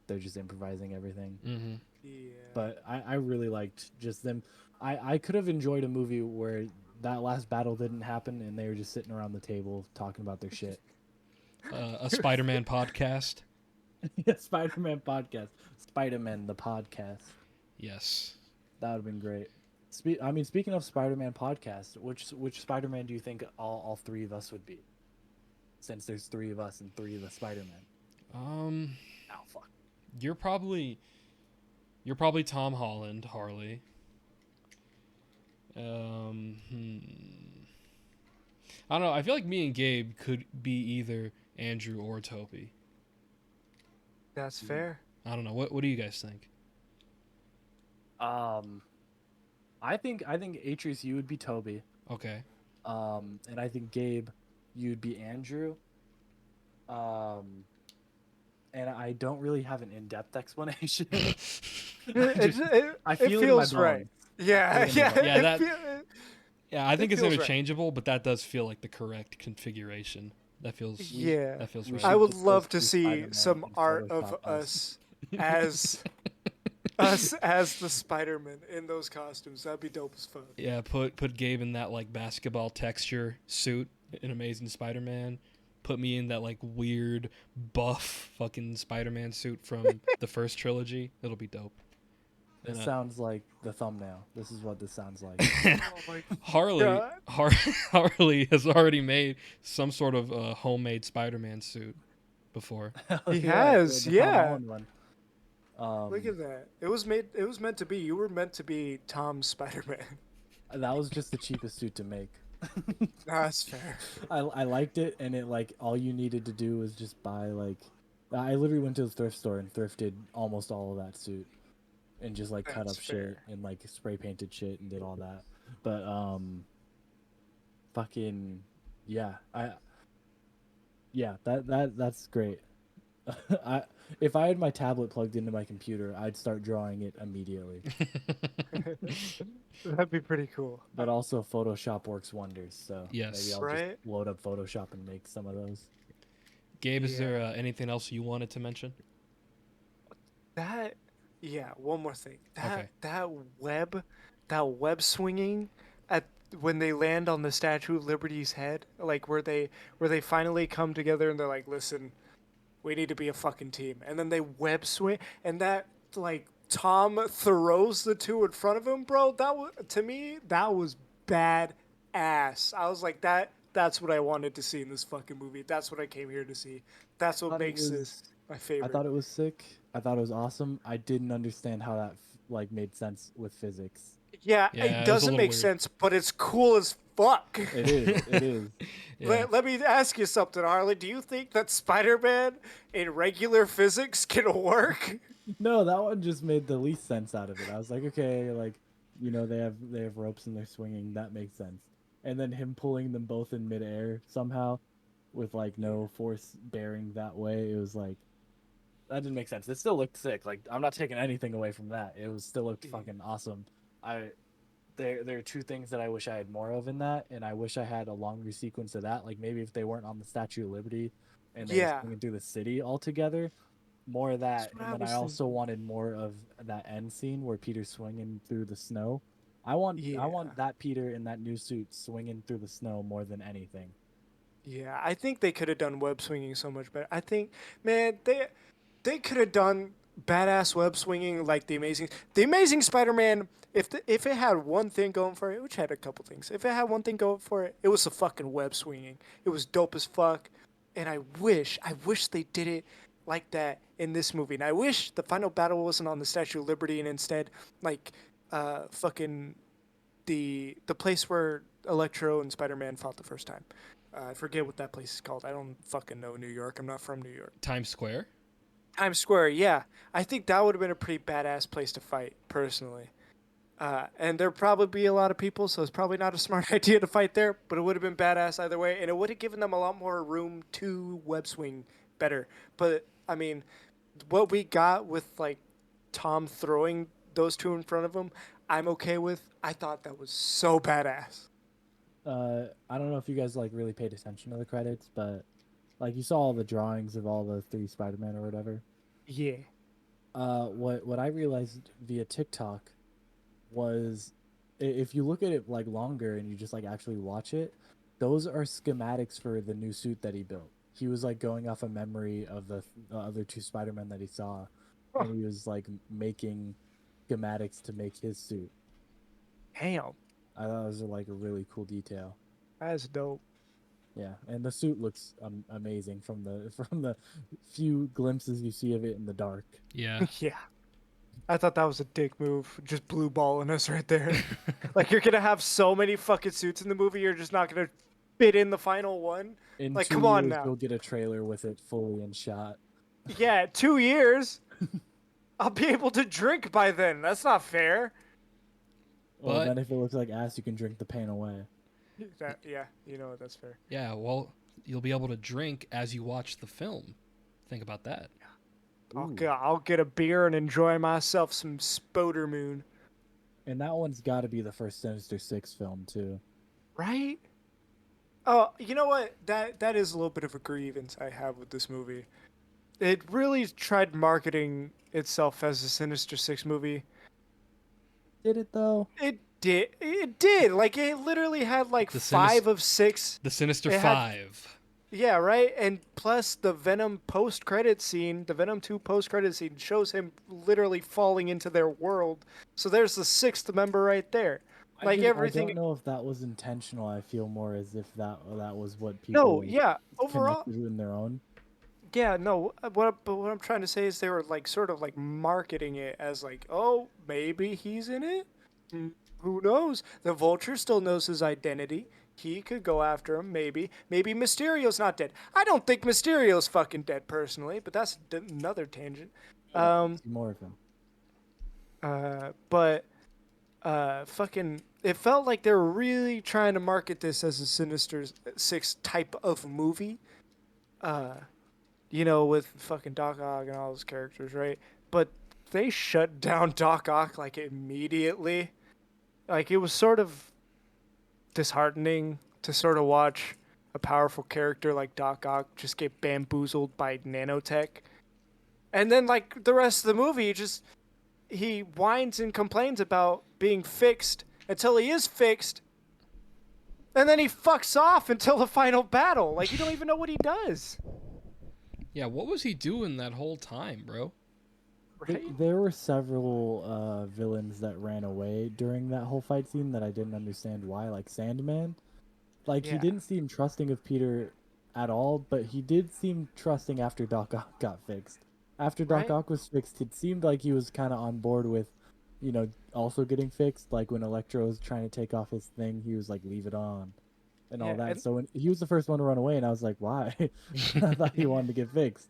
they're just improvising everything. Mm-hmm. Yeah. But I really liked just them. I could have enjoyed a movie where that last battle didn't happen and they were just sitting around the table talking about their shit. A Spider-Man podcast. Spider-Man podcast. Spider-Man the podcast. Yes. That would have been great. Speaking of Spider-Man podcast, which Spider-Man do you think all three of us would be? Since there's three of us and three of the Spider-Man. Um, Oh fuck. you're probably Tom Holland, Harley. I don't know. I feel like me and Gabe could be either Andrew or Toby. That's fair. I don't know. What do you guys think? Um, I think Atrius, you would be Toby. Okay. And I think Gabe, you'd be Andrew. Um, and I don't really have an in-depth explanation. It, I it feel it in my feels right. bones. Yeah, I feel it in my yeah, Yeah, it that- feel- Yeah, I think It it's feels right. interchangeable, but that does feel like the correct configuration. That feels yeah. that feels we right. I should would just love go to through see Spider-Man some and art of Photoshop us as us as the Spider-Man in those costumes. That'd be dope as fuck. Yeah, put Gabe in that like basketball texture suit in Amazing Spider-Man. Put me in that like weird buff fucking Spider-Man suit from the first trilogy. It'll be dope. This And, sounds like the thumbnail. This is what this sounds like. Oh my Harley God. Harley has already made some sort of homemade Spider-Man suit before. He Yeah, has, the Tom yeah. Holland one. Look at that. It was meant to be. You were meant to be Tom's Spider-Man. That was just the cheapest suit to make. That's fair. I liked it, and it like all you needed to do was just buy like. I literally went to the thrift store and thrifted almost all of that suit, and just like cut That's up shit fair. and like spray painted shit and did all that. But fucking yeah, that's great. I if I had my tablet plugged into my computer, I'd start drawing it immediately. That'd be pretty cool. But also Photoshop works wonders, so Yes. maybe I'll Right? just load up Photoshop and make some of those. Gabe, is Yeah. there anything else you wanted to mention? That, yeah. One more thing. Okay. That web swinging at when they land on the Statue of Liberty's head, like where they finally come together and they're like, listen, we need to be a fucking team, and then they web swing, and that like Tom throws the two in front of him, bro. That was to me that was bad ass. I was like that. That's what I wanted to see in this fucking movie. That's what I came here to see. That's what thought it makes this was- my I favorite. thought it was sick. I thought it was awesome. I didn't understand how that like made sense with physics. Yeah, Yeah, it was it a doesn't little make weird. sense, but it's cool as fuck. It is. It is. Yeah. Let me ask you something, Harley. Do you think that Spider-Man in regular physics can work? No, that one just made the least sense out of it. I was like, okay, like, you know, they have ropes and they're swinging. That makes sense. And then him pulling them both in midair somehow, with like no force bearing that way. It was like that didn't make sense. It still looked sick. Like I'm not taking anything away from that. It was still looked fucking awesome. There are two things that I wish I had more of in that, and I wish I had a longer sequence of that. Like maybe if they weren't on the Statue of Liberty, and they Yeah. were swinging through the city all together, more of that. That's what And I then was I also thinking. wanted more of that end scene where Peter's swinging through the snow. I want Yeah. that Peter in that new suit swinging through the snow more than anything. Yeah, I think they could have done web swinging so much better. I think, man, they could have done badass web swinging like the Amazing Spider-Man. If it had one thing going for it, which had a couple things, if it had one thing going for it, it was the fucking web swinging. It was dope as fuck, and I wish they did it like that in this movie. And I wish the final battle wasn't on the Statue of Liberty and instead like fucking the place where Electro and Spider-Man fought the first time. I forget what that place is called. I don't fucking know New York. I'm not from New York. Times Square. Times Square, yeah. I think that would have been a pretty badass place to fight, personally. And there'd probably be a lot of people, so it's probably not a smart idea to fight there, but it would have been badass either way, and it would have given them a lot more room to web swing better. But, I mean, what we got with, like, Tom throwing those two in front of him, I'm okay with. I thought that was so badass. I don't know if you guys like really paid attention to the credits, but like you saw all the drawings of all the three Spider-Man or whatever. Yeah. What I realized via TikTok was if you look at it like longer and you just like actually watch it, those are schematics for the new suit that he built. he was like going off a memory of the other two Spider-Men that he saw, Huh. and he was like making schematics to make his suit. Damn, I thought it was like a really cool detail. that's dope. Yeah, and the suit looks amazing from the from the few glimpses you see of it in the dark. Yeah. Yeah, I thought that was a dick move. Just blue balling us right there. Like you're gonna have so many fucking suits in the movie, you're just not gonna fit in the final one. In Like, two come on years, now. you'll get a trailer with it fully in shot. Yeah, 2 years. I'll be able to drink by then. That's not fair. Well, But then if it looks like ass, you can drink the pain away. Yeah, you know what? That's fair. yeah, well, you'll be able to drink as you watch the film. Think about that. Ooh. I'll get a beer and enjoy myself some Spoder Moon. And that one's got to be the first Sinister Six film too. Right? Oh, you know what? That is a little bit of a grievance I have with this movie. It really tried marketing itself as a Sinister Six movie. Did it though? It did. It did. Like it literally had like The five of six. The Sinister It had- Five. Yeah, right. And plus the Venom post-credit scene, the Venom 2 post-credit scene shows him literally falling into their world. So there's the sixth member right there. Like I everything. don't know if that was intentional. I feel more as if that was what No, people yeah. Overall, connected in their own. yeah, no. What I'm trying to say is they were like sort of like marketing it as like, oh, maybe he's in it. Who knows? The Vulture still knows his identity. He could go after him, maybe. Maybe Mysterio's not dead. I don't think Mysterio's fucking dead personally, but that's another tangent. See more of him. But fucking, it felt like they were really trying to market this as a Sinister Six type of movie. You know, with fucking Doc Ock and all those characters, right? But they shut down Doc Ock like immediately. Like it was sort of disheartening to sort of watch a powerful character like Doc Ock just get bamboozled by nanotech. And then like the rest of the movie just he whines and complains about being fixed until he is fixed. And then he fucks off until the final battle. Like you don't even know what he does. Yeah, what was he doing that whole time, bro? Right? There were several villains that ran away during that whole fight scene that I didn't understand why, like Sandman. Like he Yeah. didn't seem trusting of Peter at all, but he did seem trusting after Doc Ock got fixed. After Doc Right? Ock was fixed, it seemed like he was kind of on board with, also getting fixed. Like when Electro was trying to take off his thing, he was like, "Leave it on," and all Yeah, that. and So when he was the first one to run away, and I was like, "Why?" I thought he wanted to get fixed.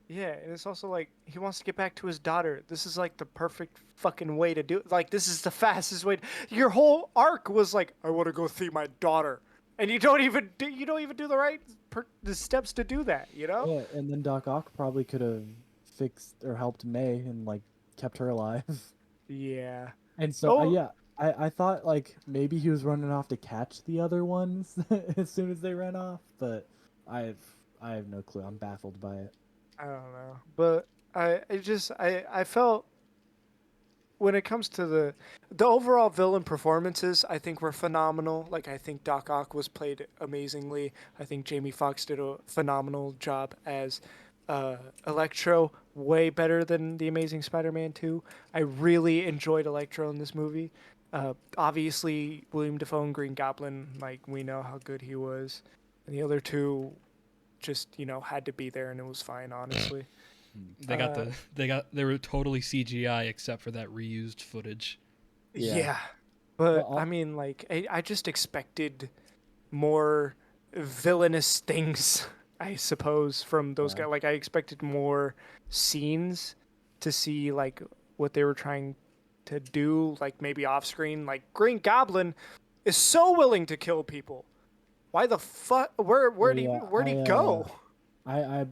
yeah, and it's also like he wants to get back to his daughter. This is like the perfect fucking way to do it. Like this is the fastest way. Your whole arc was like, I want to go see my daughter, and you don't even do the right the steps to do that. You know? Yeah, and then Doc Ock probably could have fixed or helped May and like kept her alive. Yeah. And so Oh, yeah, I thought like maybe he was running off to catch the other ones as soon as they ran off, but I I have no clue. I'm baffled by it. I don't know, but I felt when it comes to the overall villain performances, I think were phenomenal. Like I think Doc Ock was played amazingly. I think Jamie Foxx did a phenomenal job as Electro, way better than the Amazing Spider-Man 2. I really enjoyed Electro in this movie. Obviously, William Dafoe and Green Goblin, like we know how good he was, and the other two just had to be there, and it was fine, honestly. They were totally CGI except for that reused footage. Yeah. Yeah, But but I mean, like, I just expected more villainous things, I suppose, from those Yeah. guys. Like, I expected more scenes to see, like, what they were trying to do, like, maybe off screen. Like, Green Goblin is so willing to kill people. Why the fuck? Where'd he yeah, where'd he go? I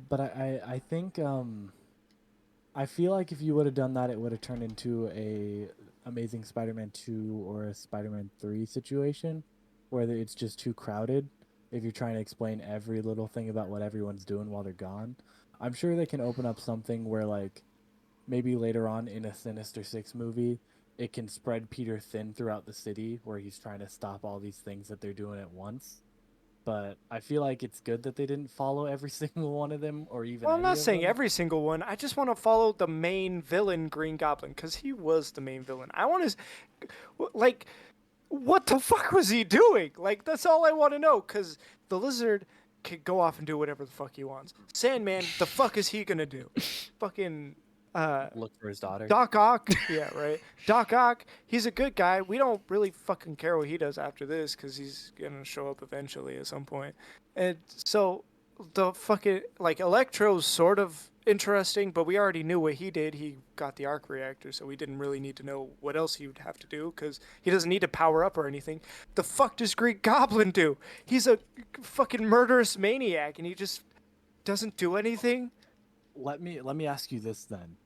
think I feel like if you would have done that, it would have turned into a Amazing Spider-Man 2 or a Spider-Man 3 situation where it's just too crowded if you're trying to explain every little thing about what everyone's doing while they're gone. I'm sure they can open up something where like maybe later on in a Sinister Six movie, it can spread Peter thin throughout the city where he's trying to stop all these things that they're doing at once. but I feel like it's good that they didn't follow every single one of them or even Well, I'm any not of saying them. every single one. I just want to follow the main villain, Green Goblin, because he was the main villain. I want to, like, what the fuck was he doing? Like, that's all I want to know, because the lizard can go off and do whatever the fuck he wants. Sandman, the fuck is he gonna do? Fucking, Look for his daughter. Doc Ock, yeah, right. Doc Ock, he's a good guy. We don't really fucking care what he does after this because he's gonna show up eventually at some point. And so the fucking like Electro's sort of interesting, but we already knew what he did. He got the arc reactor, so we didn't really need to know what else he would have to do because he doesn't need to power up or anything. The fuck does Green Goblin do? He's a fucking murderous maniac, and he just doesn't do anything. Let me ask you this then.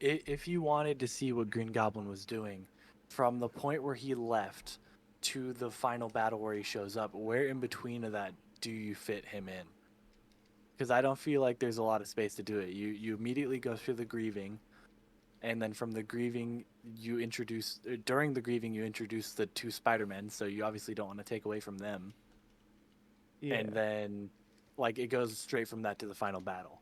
If you wanted to see what Green Goblin was doing from the point where he left to the final battle where he shows up, where in between of that do you fit him in? Because I don't feel like there's a lot of space to do it. You immediately go through the grieving, and then from the grieving you introduce during the grieving you introduce the two Spider-Men, so you obviously don't want to take away from them. Yeah. And then like it goes straight from that to the final battle.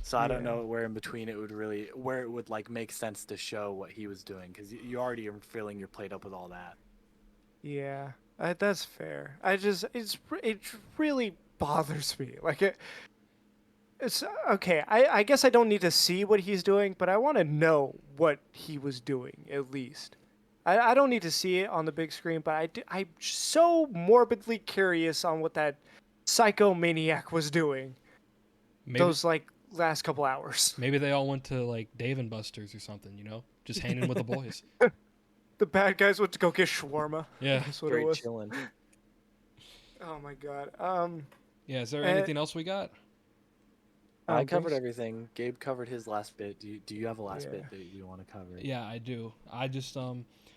So I don't Yeah. know where in between where it would like make sense to show what he was doing, because you already are filling your plate up with all that. Yeah, that's fair. It really bothers me. Like it's okay. I guess I don't need to see what he's doing, but I want to know what he was doing at least. I don't need to see it on the big screen, but I'm so morbidly curious on what that psychomaniac was doing Maybe those like last couple hours. maybe they all went to like Dave and Buster's or something, you know, just hanging with the boys. The bad guys went to go get shawarma. Yeah. That's what it Straight was. chilling. Oh my god. Yeah. Is there Eh, anything else we got? I covered base- everything. Gabe covered his last bit. Do you have a last Yeah. bit that you want to cover? Yeah, I do. I just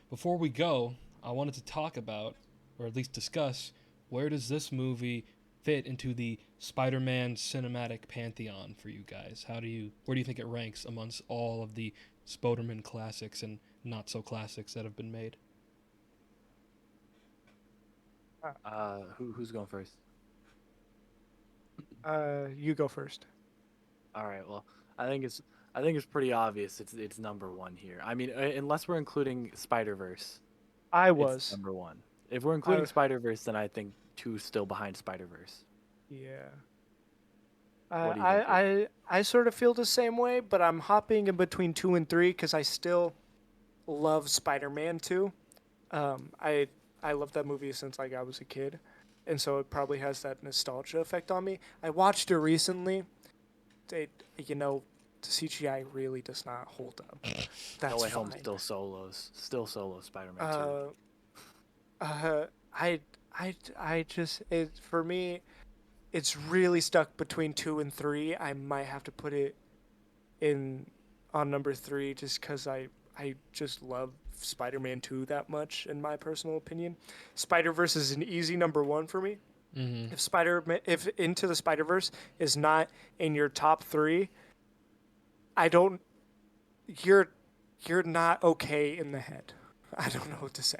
before we go, I wanted to talk about, or at least discuss, where does this movie fit into the Spider-Man cinematic pantheon for you guys? Where do you think it ranks amongst all of the Spider-Man classics and not so classics that have been made? Who's going first? You go first. All right. Well, I think it's pretty obvious. It's number one here. I mean, unless we're including Spider-Verse, I it's was. number one. If we're including I- Spider-Verse, then I think two's still behind Spider-Verse. Yeah. What do you think, I sort of feel the same way, but I'm hopping in between 2 and 3 because I still love Spider-Man 2. I love that movie since like I was a kid, and so it probably has that nostalgia effect on me. I watched it recently. It, the CGI really does not hold up. That's No Way Home fine. still solos Spider-Man 2. I just for me, it's really stuck between 2 and 3. I might have to put it in on number 3 just because I just love Spider-Man 2 that much in my personal opinion. Spider-Verse is an easy number 1 for me. Mm-hmm. If Into the Spider-Verse is not in your top 3, I don't you're not okay in the head. I don't know what to say.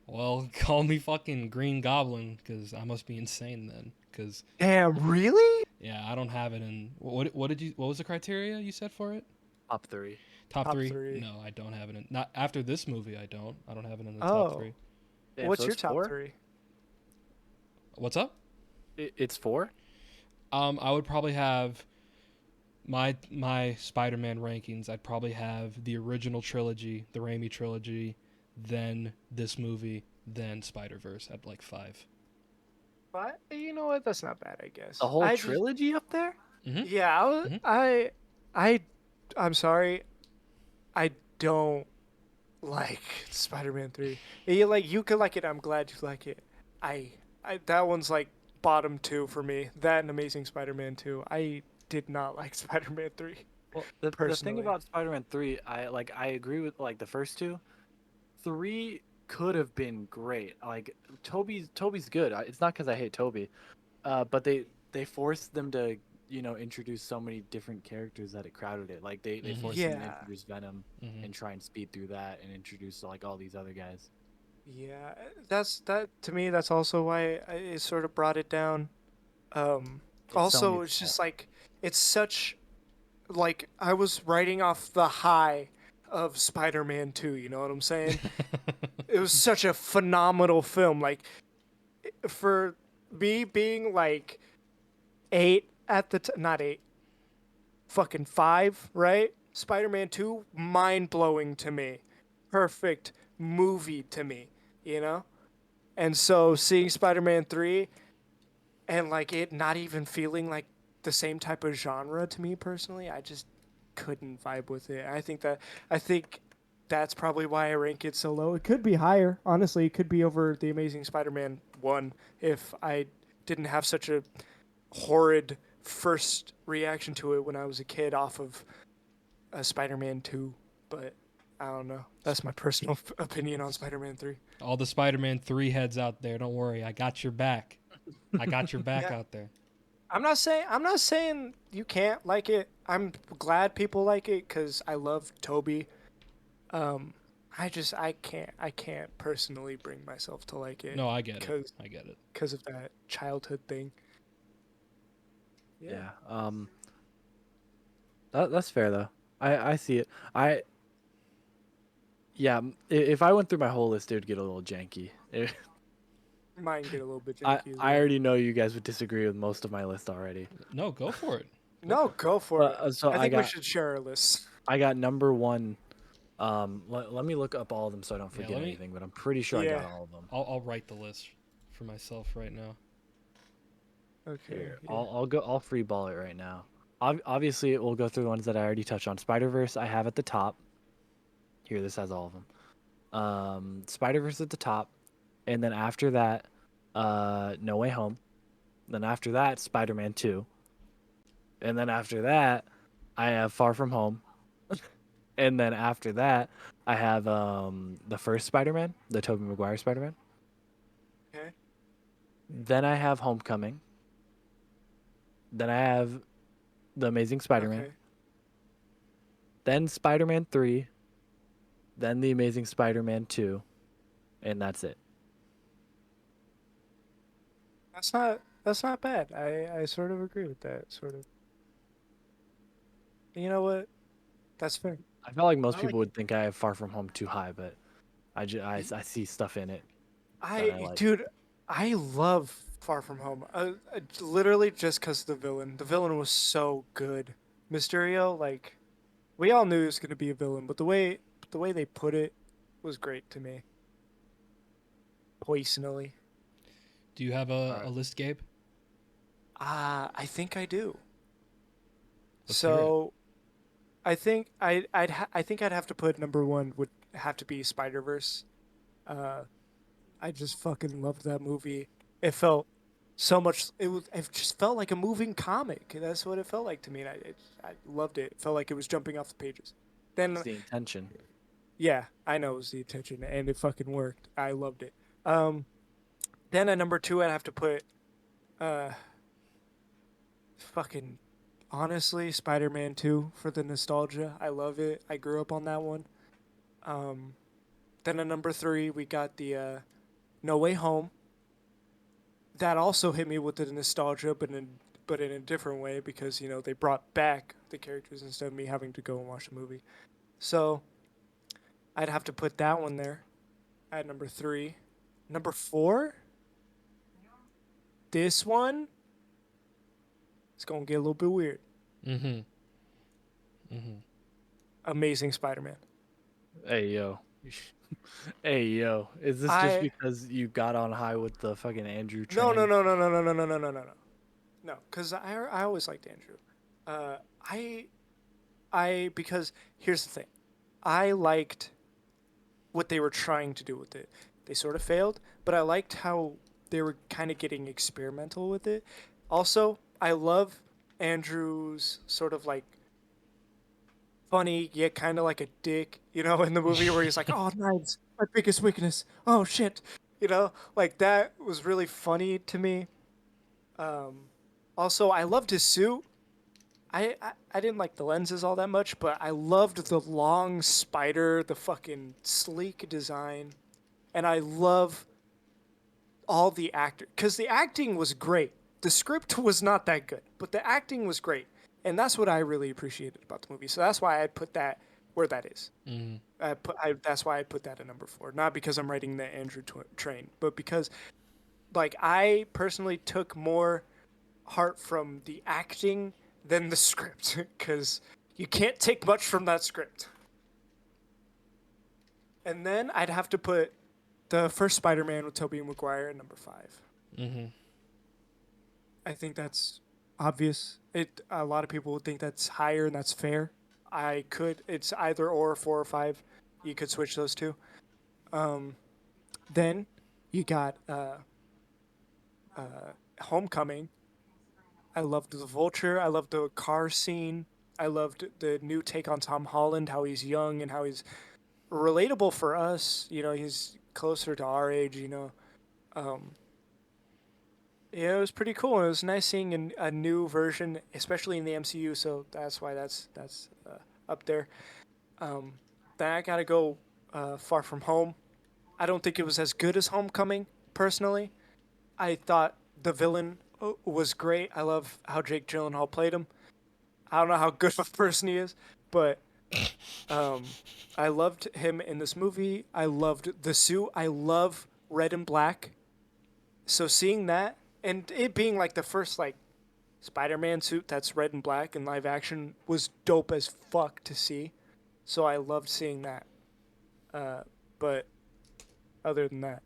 Well, call me fucking Green Goblin because I must be insane then. Because Damn, really? yeah, I don't have it in. What was the criteria you said for it? Top 3. Top Top three? three. No, I don't have it in. Not after this movie. I don't have it in the Oh. top 3. Damn, What's so your it's top 4? 3? What's up? It's 4? I would probably have my Spider-Man rankings. I'd probably have the original trilogy, the Raimi trilogy, then this movie, then Spider-Verse at like 5. But you know what? That's not bad, I guess. The whole I just- trilogy up there? Mm-hmm. Yeah, I'm sorry. I don't like Spider-Man 3. You could like it. I'm glad you like it. I that one's like bottom 2 for me. That and Amazing Spider-Man 2. I did not like Spider-Man 3. Well, the thing Personally. about Spider-Man 3, I agree with like the first two. 3 could have been great. Like Toby's good. It's not because I hate Toby, but they forced them to introduce so many different characters that it crowded it. Like they forced them to Yeah. introduce Venom Mm-hmm. and try and speed through that and introduce like all these other guys. Yeah, that to me. That's also why it sort of brought it down. It's Also, Sony's it's just fault. like it's such like I was riding off the high of Spider-Man 2. You know what I'm saying? It was such a phenomenal film. Like for me being like 8 at the not 8, fucking 5, right? Spider-Man 2, mind blowing to me. Perfect movie to me, you know? And so seeing Spider-Man 3 and like it not even feeling like the same type of genre to me personally, I just couldn't vibe with it. I think that's probably why I rank it so low. It could be higher, honestly. It could be over The Amazing Spider-Man 1 if I didn't have such a horrid first reaction to it when I was a kid off of Spider-Man 2, but I don't know. That's my personal opinion on Spider-Man 3. All the Spider-Man 3 heads out there, don't worry, I got your back. I got your back Yeah. out there. I'm not saying you can't like it. I'm glad people like it cuz I love Toby. Um I can't personally bring myself to like it No, I get it. cuz I get it. cuz of that childhood thing. Yeah. Yeah. That's fair though. I see it. I Yeah. If I went through my whole list, it would get a little janky. Mine get a little bit I janky as I well. already know you guys would disagree with most of my list already. No, go for it. Go No, for it. go for But it. so I think we should share our lists. I got number one. Let me look up all of them so I don't Yeah, forget let me. anything. But I'm pretty sure I Yeah. got all of them. I'll write the list for myself right now. Okay. Here, Yeah. I'll free ball it right now. Obviously, it will go through the ones that I already touched on. Spider Verse I have at the top. Here, this has all of them. Spider Verse at the top, and then after that, No Way Home. Then after that, Spider Man 2, and then after that, I have Far From Home, and then after that, I have the first Spider Man, the Tobey Maguire Spider Man. Okay. Then I have Homecoming. Then I have the Amazing Spider Man. Okay. Then Spider Man 3. Then the Amazing Spider Man 2, and that's it. That's not bad. I sort of agree with that. Sort of. You know what? That's fair. I feel like most I like people would think I have Far From Home too high, but I see stuff in it that I like. dude, I love Far From Home. Literally just because the villain. The villain was so good. Mysterio, like, we all knew he was gonna be a villain, but the way they put it was great to me. Personally, Do you have All a right. list, Gabe? I think I do. Let's hear it. So I think I'd have to put number one would have to be Spider Verse. Uh, I just fucking loved that movie. It felt so much. It just felt like a moving comic. That's what it felt like to me. And I loved it. It felt like it was jumping off the pages. It's Then the intention. yeah, I know it was the intention, and it fucking worked. I loved it. Um, then at number two, I'd have to put uh, fucking honestly Spider Man Two for the nostalgia. I love it. I grew up on that one. Um, then at number three, we got the No Way Home. That also hit me with the nostalgia, but in a different way because they brought back the characters instead of me having to go and watch the movie. So I'd have to put that one there at number three. Number four, this one is gonna get a little bit weird. Mm-hmm. Mm-hmm. Amazing Spider-Man. Hey yo, hey yo. Is this just I because you got on high with the fucking Andrew no no train? no no no no no no no no no no because I always liked Andrew. Uh, I because here's the thing, I liked what they were trying to do with it. They sort of failed, but I liked how they were kind of getting experimental with it. Also, I love Andrew's sort of like funny yet kind of like a dick, in the movie where he's like, "Oh, knives, my biggest weakness. Oh shit," like that was really funny to me. Um, Also, I loved his suit. I didn't like the lenses all that much, but I loved the long spider, the fucking sleek design. and I love all the actor because the acting was great. The script was not that good, but the acting was great, and that's what I really appreciated about the movie. So that's why I put that where that is. That's why I put that at number 4. Not because I'm writing the Andrew train, but because like I personally took more heart from the acting than the script because you can't take much from that script. And then I'd have to put the first Spider-Man with Tobey Maguire at number 5. Mm-hmm. I think that's obvious. A lot of people would think that's higher, and that's fair. It's either or 4 or 5. You could switch those two. Then you got Homecoming. I loved the Vulture. I loved the car scene. I loved the new take on Tom Holland, how he's young and how he's relatable for us. He's closer to our age. Yeah, it was pretty cool. It was nice seeing a new version, especially in the MCU. So that's why that's up there. Then I gotta go Far From Home. I don't think it was as good as Homecoming, personally. I thought the villain was great. I love how Jake Gyllenhaal played him. I don't know how good of a person he is, but I loved him in this movie. I loved the suit. I love red and black. So seeing that and it being like the first like Spider-Man suit that's red and black in live action was dope as fuck to see. So I loved seeing that. But other than that,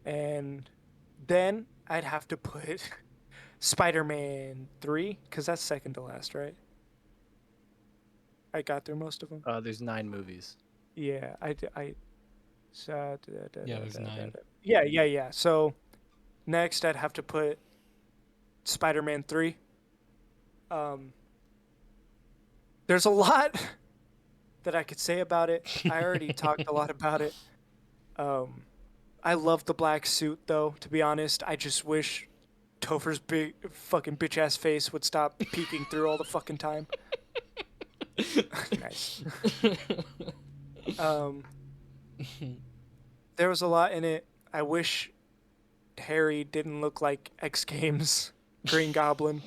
and then I'd have to put Spider-Man 3 because that's second to last, right? I got through most of them. There's 9 movies. Yeah, Yeah, there's 9. Yeah. So next, I'd have to put Spider-Man 3. There's a lot that I could say about it. I already talked a lot about it. I love the black suit, though, to be honest. I just wish Topher's big fucking bitch-ass face would stop peeking through all the fucking time. Nice. There was a lot in it. I wish Harry didn't look like X Games Green Goblin.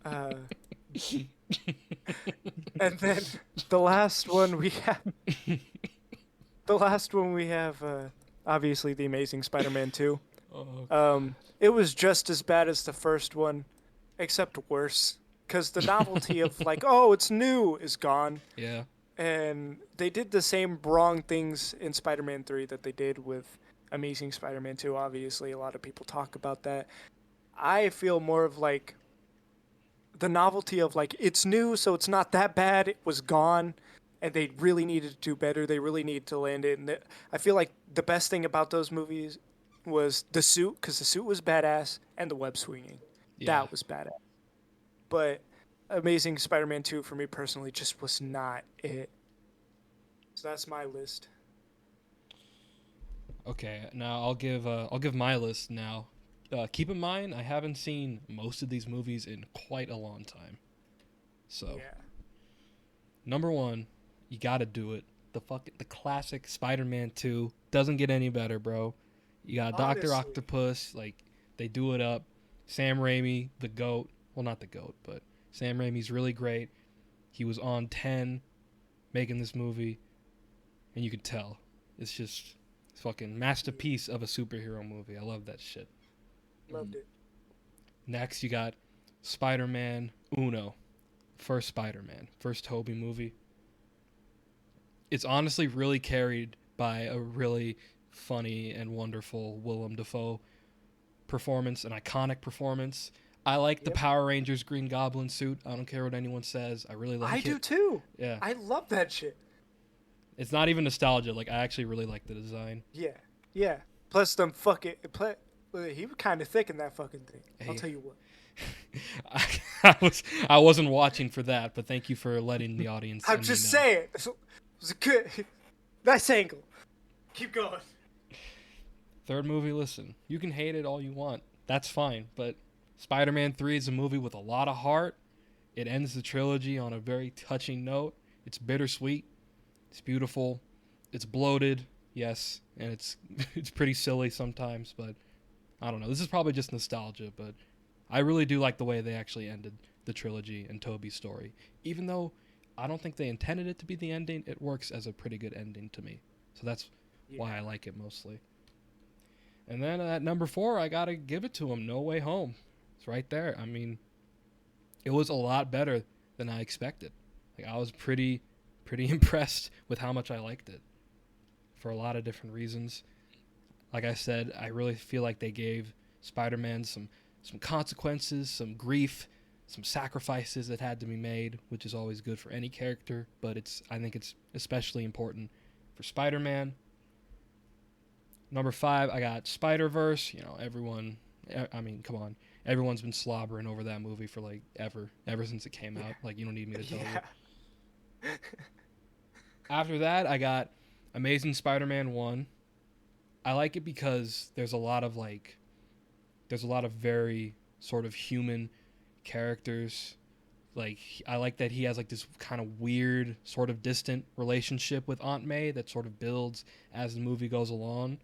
And then the last one we have, obviously The Amazing Spider-Man 2. It was just as bad as the first one, except worse. Because the novelty of like, oh, it's new is gone. Yeah. And they did the same wrong things in Spider-Man 3 that they did with Amazing Spider-Man 2, obviously. A lot of people talk about that. I feel more of like the novelty of like, it's new, so it's not that bad. It was gone, and they really needed to do better. They really need to land it. And I feel like the best thing about those movies was the suit, because the suit was badass, and the web swinging. Yeah. That was badass. But Amazing Spider-Man 2 for me personally just was not it. So that's my list. Okay, now I'll give my list now. Keep in mind, I haven't seen most of these movies in quite a long time. So, Yeah. number 1, you gotta do it. The classic Spider-Man 2 doesn't get any better, bro. You got Dr. Honestly. Octopus, like they do it up. Sam Raimi, the GOAT. Well, not the GOAT, but Sam Raimi's really great. He was on 10 making this movie, and you can tell. It's just fucking masterpiece of a superhero movie. I love that shit. Loved it. Next, you got Spider-Man Uno. First Spider-Man. First Tobey movie. It's honestly really carried by a really funny and wonderful Willem Dafoe performance, an iconic performance. I like the Power Rangers Green Goblin suit. I don't care what anyone says. I really like it. I do too. Yeah. I love that shit. It's not even nostalgia. Like, I actually really like the design. Yeah. Plus them fucking... he was kind of thick in that fucking thing. I'll Hey. tell you what. I wasn't watching for that, but thank you for letting the audience. I'm just saying. It was a good... Nice angle. Keep going. Third movie, listen. You can hate it all you want. That's fine, but Spider-Man 3 is a movie with a lot of heart. It ends the trilogy on a very touching note. It's bittersweet. It's beautiful. It's bloated. yes, and it's it's pretty silly sometimes, but I don't know. This is probably just nostalgia, but I really do like the way they actually ended the trilogy and Toby's story. Even though I don't think they intended it to be the ending, it works as a pretty good ending to me. So that's why I Yeah. like it mostly. And then at number 4, I gotta give it to him. No Way Home. It's right there. I mean, it was a lot better than I expected. Like I was pretty impressed with how much I liked it for a lot of different reasons. Like I said, I really feel like they gave Spider-Man some consequences, some grief, some sacrifices that had to be made, which is always good for any character, but I think it's especially important for Spider-Man. Number 5, I got Spider-Verse. You know, everyone I mean, come on. Everyone's been slobbering over that movie for like ever since it came out. Like you don't need me to tell you. Yeah. After that, I got Amazing Spider-Man 1. I like it because there's a lot of very sort of human characters. Like I like that he has like this kind of weird, sort of distant relationship with Aunt May that sort of builds as the movie goes along.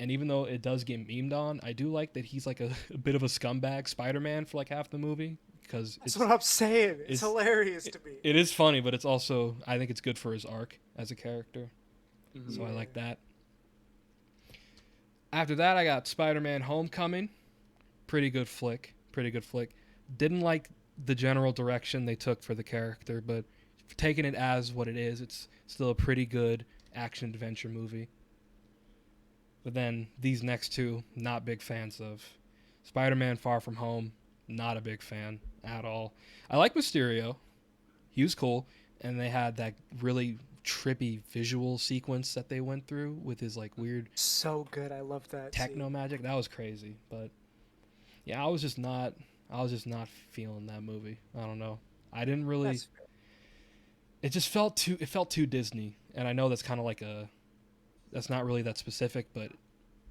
And even though it does get memed on, I do like that he's like a bit of a scumbag Spider-Man for like half the movie because That's what I'm saying. It's it's hilarious it, to me. it is funny, but it's also I think it's good for his arc as a character. So I Yeah. like that. After that, I got Spider-Man: Homecoming. Pretty good flick. Pretty good flick. Didn't like the general direction they took for the character, but taking it as what it is, it's still a pretty good action adventure movie. But then these next two, not big fans of. Spider-Man: Far From Home, not a big fan at all. I like Mysterio. He was cool, and they had that really trippy visual sequence that they went through with his like weird So good. I love that techno scene. magic. That was crazy, but yeah, I was just not feeling that movie. I don't know. I didn't really. That's fair. It just felt too Disney, and I know that's kind of like a that's not really that specific, but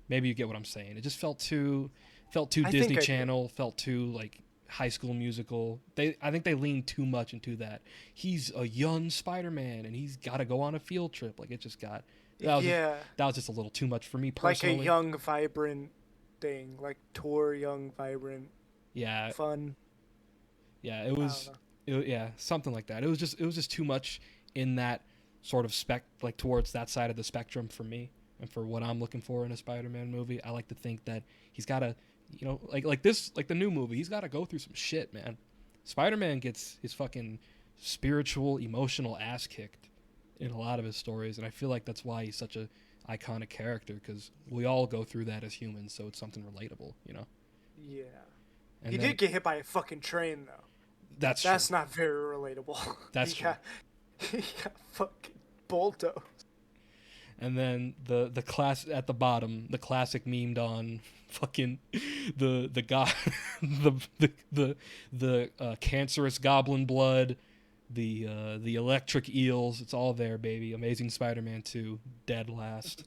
maybe you get what I'm saying. It just felt too I Disney think I do. Channel, felt too like High School Musical. I think they leaned too much into that. He's a young Spider-Man and he's got to go on a field trip. Like it just got that was just Yeah. that was just a little too much for me Like a personally. young, vibrant thing. Like tour, young, vibrant, Yeah, fun. yeah, I don't know. yeah, something like that. It was just too much in that sort of spec like towards that side of the spectrum for me and for what I'm looking for in a Spider-Man movie. I like to think that he's got to, you know, like this like the new movie, he's got to go through some shit, man. Spider-Man gets his fucking spiritual, emotional ass kicked in a lot of his stories, and I feel like that's why he's such a iconic character because we all go through that as humans, so it's something relatable, you know. Yeah. And He then did get hit by a fucking train though. that's true. That's not very relatable. That's true. He got fucking bulldozed. And then the class at the bottom, the classic memed on fucking the god the cancerous goblin blood, the electric eels. It's all there, baby. Amazing Spider-Man 2, dead last.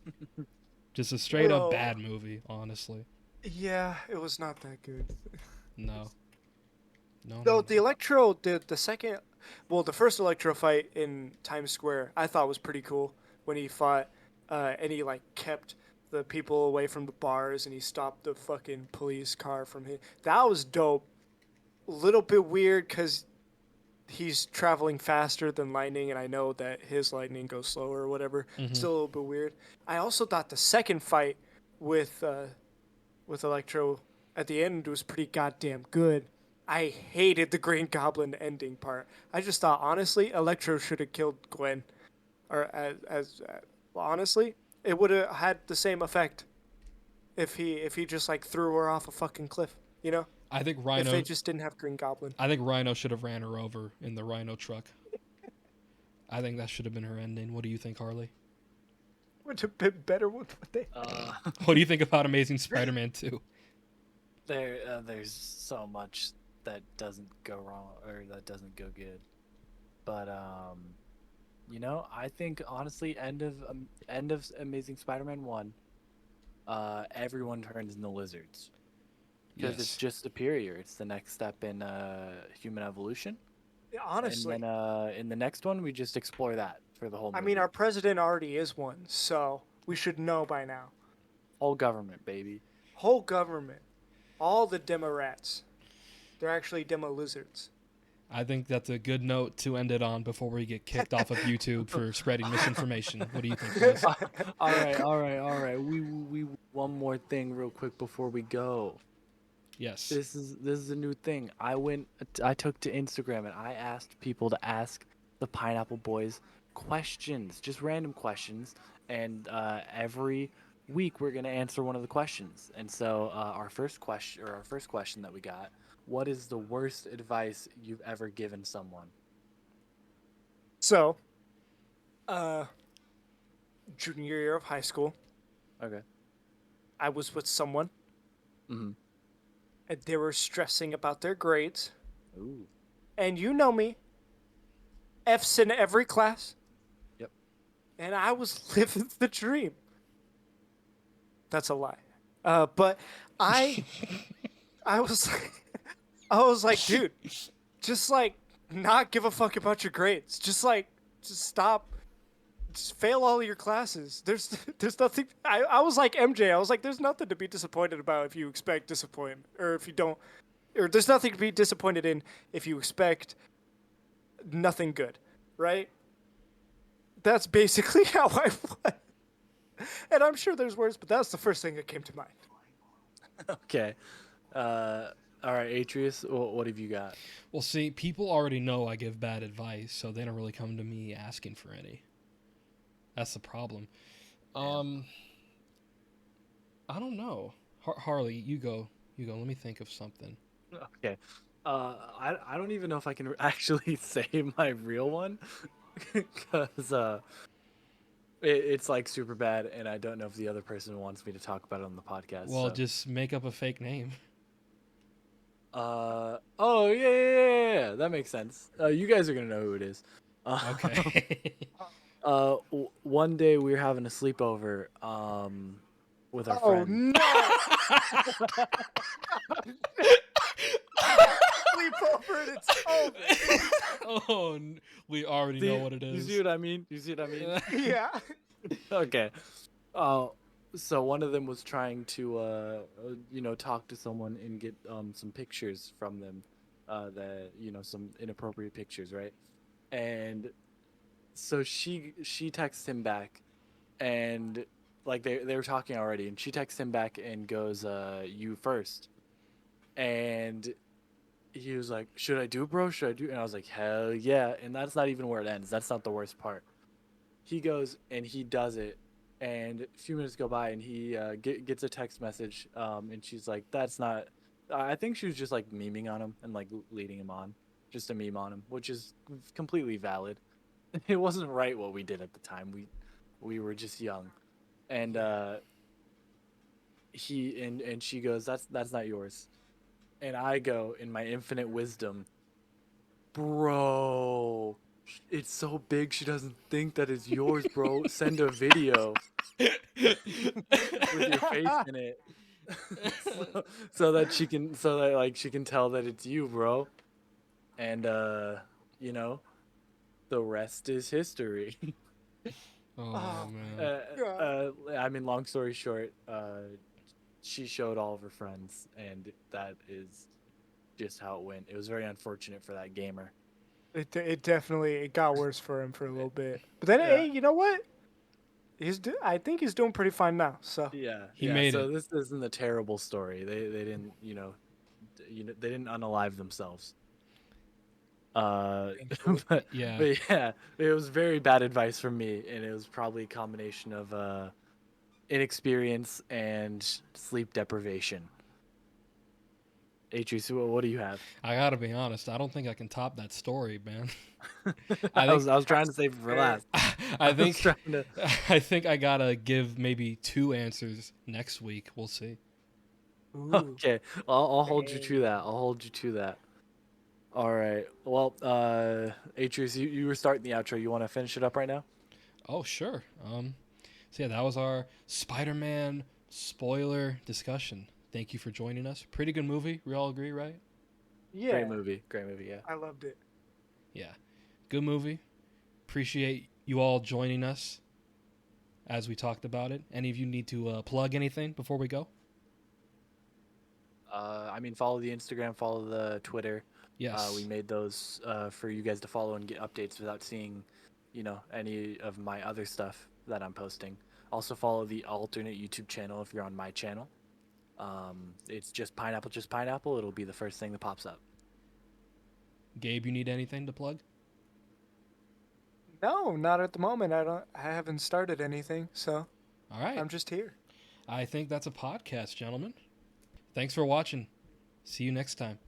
Just a straight up Bro. bad movie, honestly. Yeah, it was not that good. No, no, no, Though the no. Electro, the second, well, the first Electro fight in Times Square, I thought was pretty cool when he fought, and he like kept the people away from the bars and he stopped the fucking police car from him. That was dope. Little bit weird because he's traveling faster than lightning, and I know that his lightning goes slower or whatever. Hmm. Still a little bit weird. I also thought the second fight with uh, with Electro at the end was pretty goddamn good. I hated the Green Goblin ending part. I just thought honestly, Electro should have killed Gwen, or well, honestly, it would have had the same effect if he just like threw her off a fucking cliff. You know, I think if they Rhino. just didn't have Green Goblin. I think Rhino should have ran her over in the Rhino truck. I think that should have been her ending. What do you think, Harley? Would have been better with what they. Uh, What do you think about Amazing Spider-Man 2? there's so much that doesn't go wrong or that doesn't go good. But I think honestly, end of Amazing Spider-Man 1, everyone turns into lizards because it's Yes. just superior. It's the next step in human evolution. Honestly, And then in the next one, we just explore that for the whole I movie. mean, our president already is one, so We should know by now. Whole government, baby. Whole government, all the demo rats, they're actually demo lizards. I think that's a good note to end it on before we get kicked off of YouTube for spreading misinformation. What do you think, boys? All right. We one more thing real quick before we go. Yes. This is a new thing. I took to Instagram and I asked people to ask the Pineapple Boys questions, just random questions, and every week we're gonna answer one of the questions. And so our first question that we got: what is the worst advice you've ever given someone? So, junior year of high school, Okay. I was with someone, Mhm. and they were stressing about their grades. Ooh. And you know me, F's in every class. Yep. And I was living the dream. That's a lie. But I, I was like, dude, just like not give a fuck about your grades. Just stop. Just fail all of your classes. There's nothing. I was like MJ. I was like, there's nothing to be disappointed about if you expect disappointment, or if you don't, or there's nothing to be disappointed in if you expect nothing good, right? That's basically how I was. And I'm sure there's worse, but that's the first thing that came to mind. Okay. All right, Atrius, what have you got? Well, see, people already know I give bad advice, so they don't really come to me asking for any. That's the problem. I don't know. Harley, you go. You go. Let me think of something. Okay. I don't even know if I can actually say my real one because it's like super bad, and I don't know if the other person wants me to talk about it on the podcast. Well, so. just make up a fake name. Oh yeah, that makes sense. You guys are gonna know who it is. Okay. One day we were having a sleepover, with our Oh friends. no! Sleep over and it's over. Oh, we already know what it You is. see what I mean? You see what I mean? Yeah. Okay. So one of them was trying to, talk to someone and get some pictures from them, some inappropriate pictures, right? And so she texts him back, and like they were talking already, and she texts him back and goes, "You first," and he was like, "Should I do, bro? Should I do?" And I was like, "Hell yeah!" And that's not even where it ends. That's not the worst part. He goes and he does it, and a few minutes go by, and he gets a text message, and she's like, "That's not." I think she was just like memeing on him and like leading him on, just a meme on him, which is completely valid. It wasn't right what we did at the time. We were just young, and she goes, "That's not yours," and I go in my infinite wisdom, "Bro, it's so big she doesn't think that it's yours, bro. Send a video with your face in it." so that like she can tell that it's you, bro. And you know, the rest is history. Oh man. God. I mean, long story short, she showed all of her friends, and that is just how it went. It was very unfortunate for that gamer. It definitely it got worse for him for a little bit. But then, Yeah. hey, you know what? I think he's doing pretty fine now. So Yeah, He yeah. made So it. this isn't a terrible story. They didn't, they didn't unalive themselves. Thankfully. Yeah. But yeah, it was very bad advice from me, and it was probably a combination of inexperience and sleep deprivation. Atrius, what do you have? I gotta be honest. I don't think I can top that story, man. I I was think. trying to save it for last. I was think. trying to. I think I gotta give maybe 2 answers next week. We'll see. Ooh. Okay, I'll hold you to Dang. that. I'll hold you to that. All right. Well, Atrius, you were starting the outro. You want to finish it up right now? Oh sure. So yeah, that was our Spider-Man spoiler discussion. Thank you for joining us. Pretty good movie. We all agree, right? Yeah, Great movie. Great movie. Yeah. I loved it. Yeah. Good movie. Appreciate you all joining us as we talked about it. Any of you need to plug anything before we go? I mean, follow the Instagram, follow the Twitter. Yes. We made those for you guys to follow and get updates without seeing, any of my other stuff that I'm posting. Also follow the alternate YouTube channel if you're on my channel. It's just pineapple. It'll be the first thing that pops up. Gabe, you need anything to plug? No, not at the moment. I haven't started anything, so All right. I'm just here. I think that's a podcast, gentlemen. Thanks for watching. See you next time.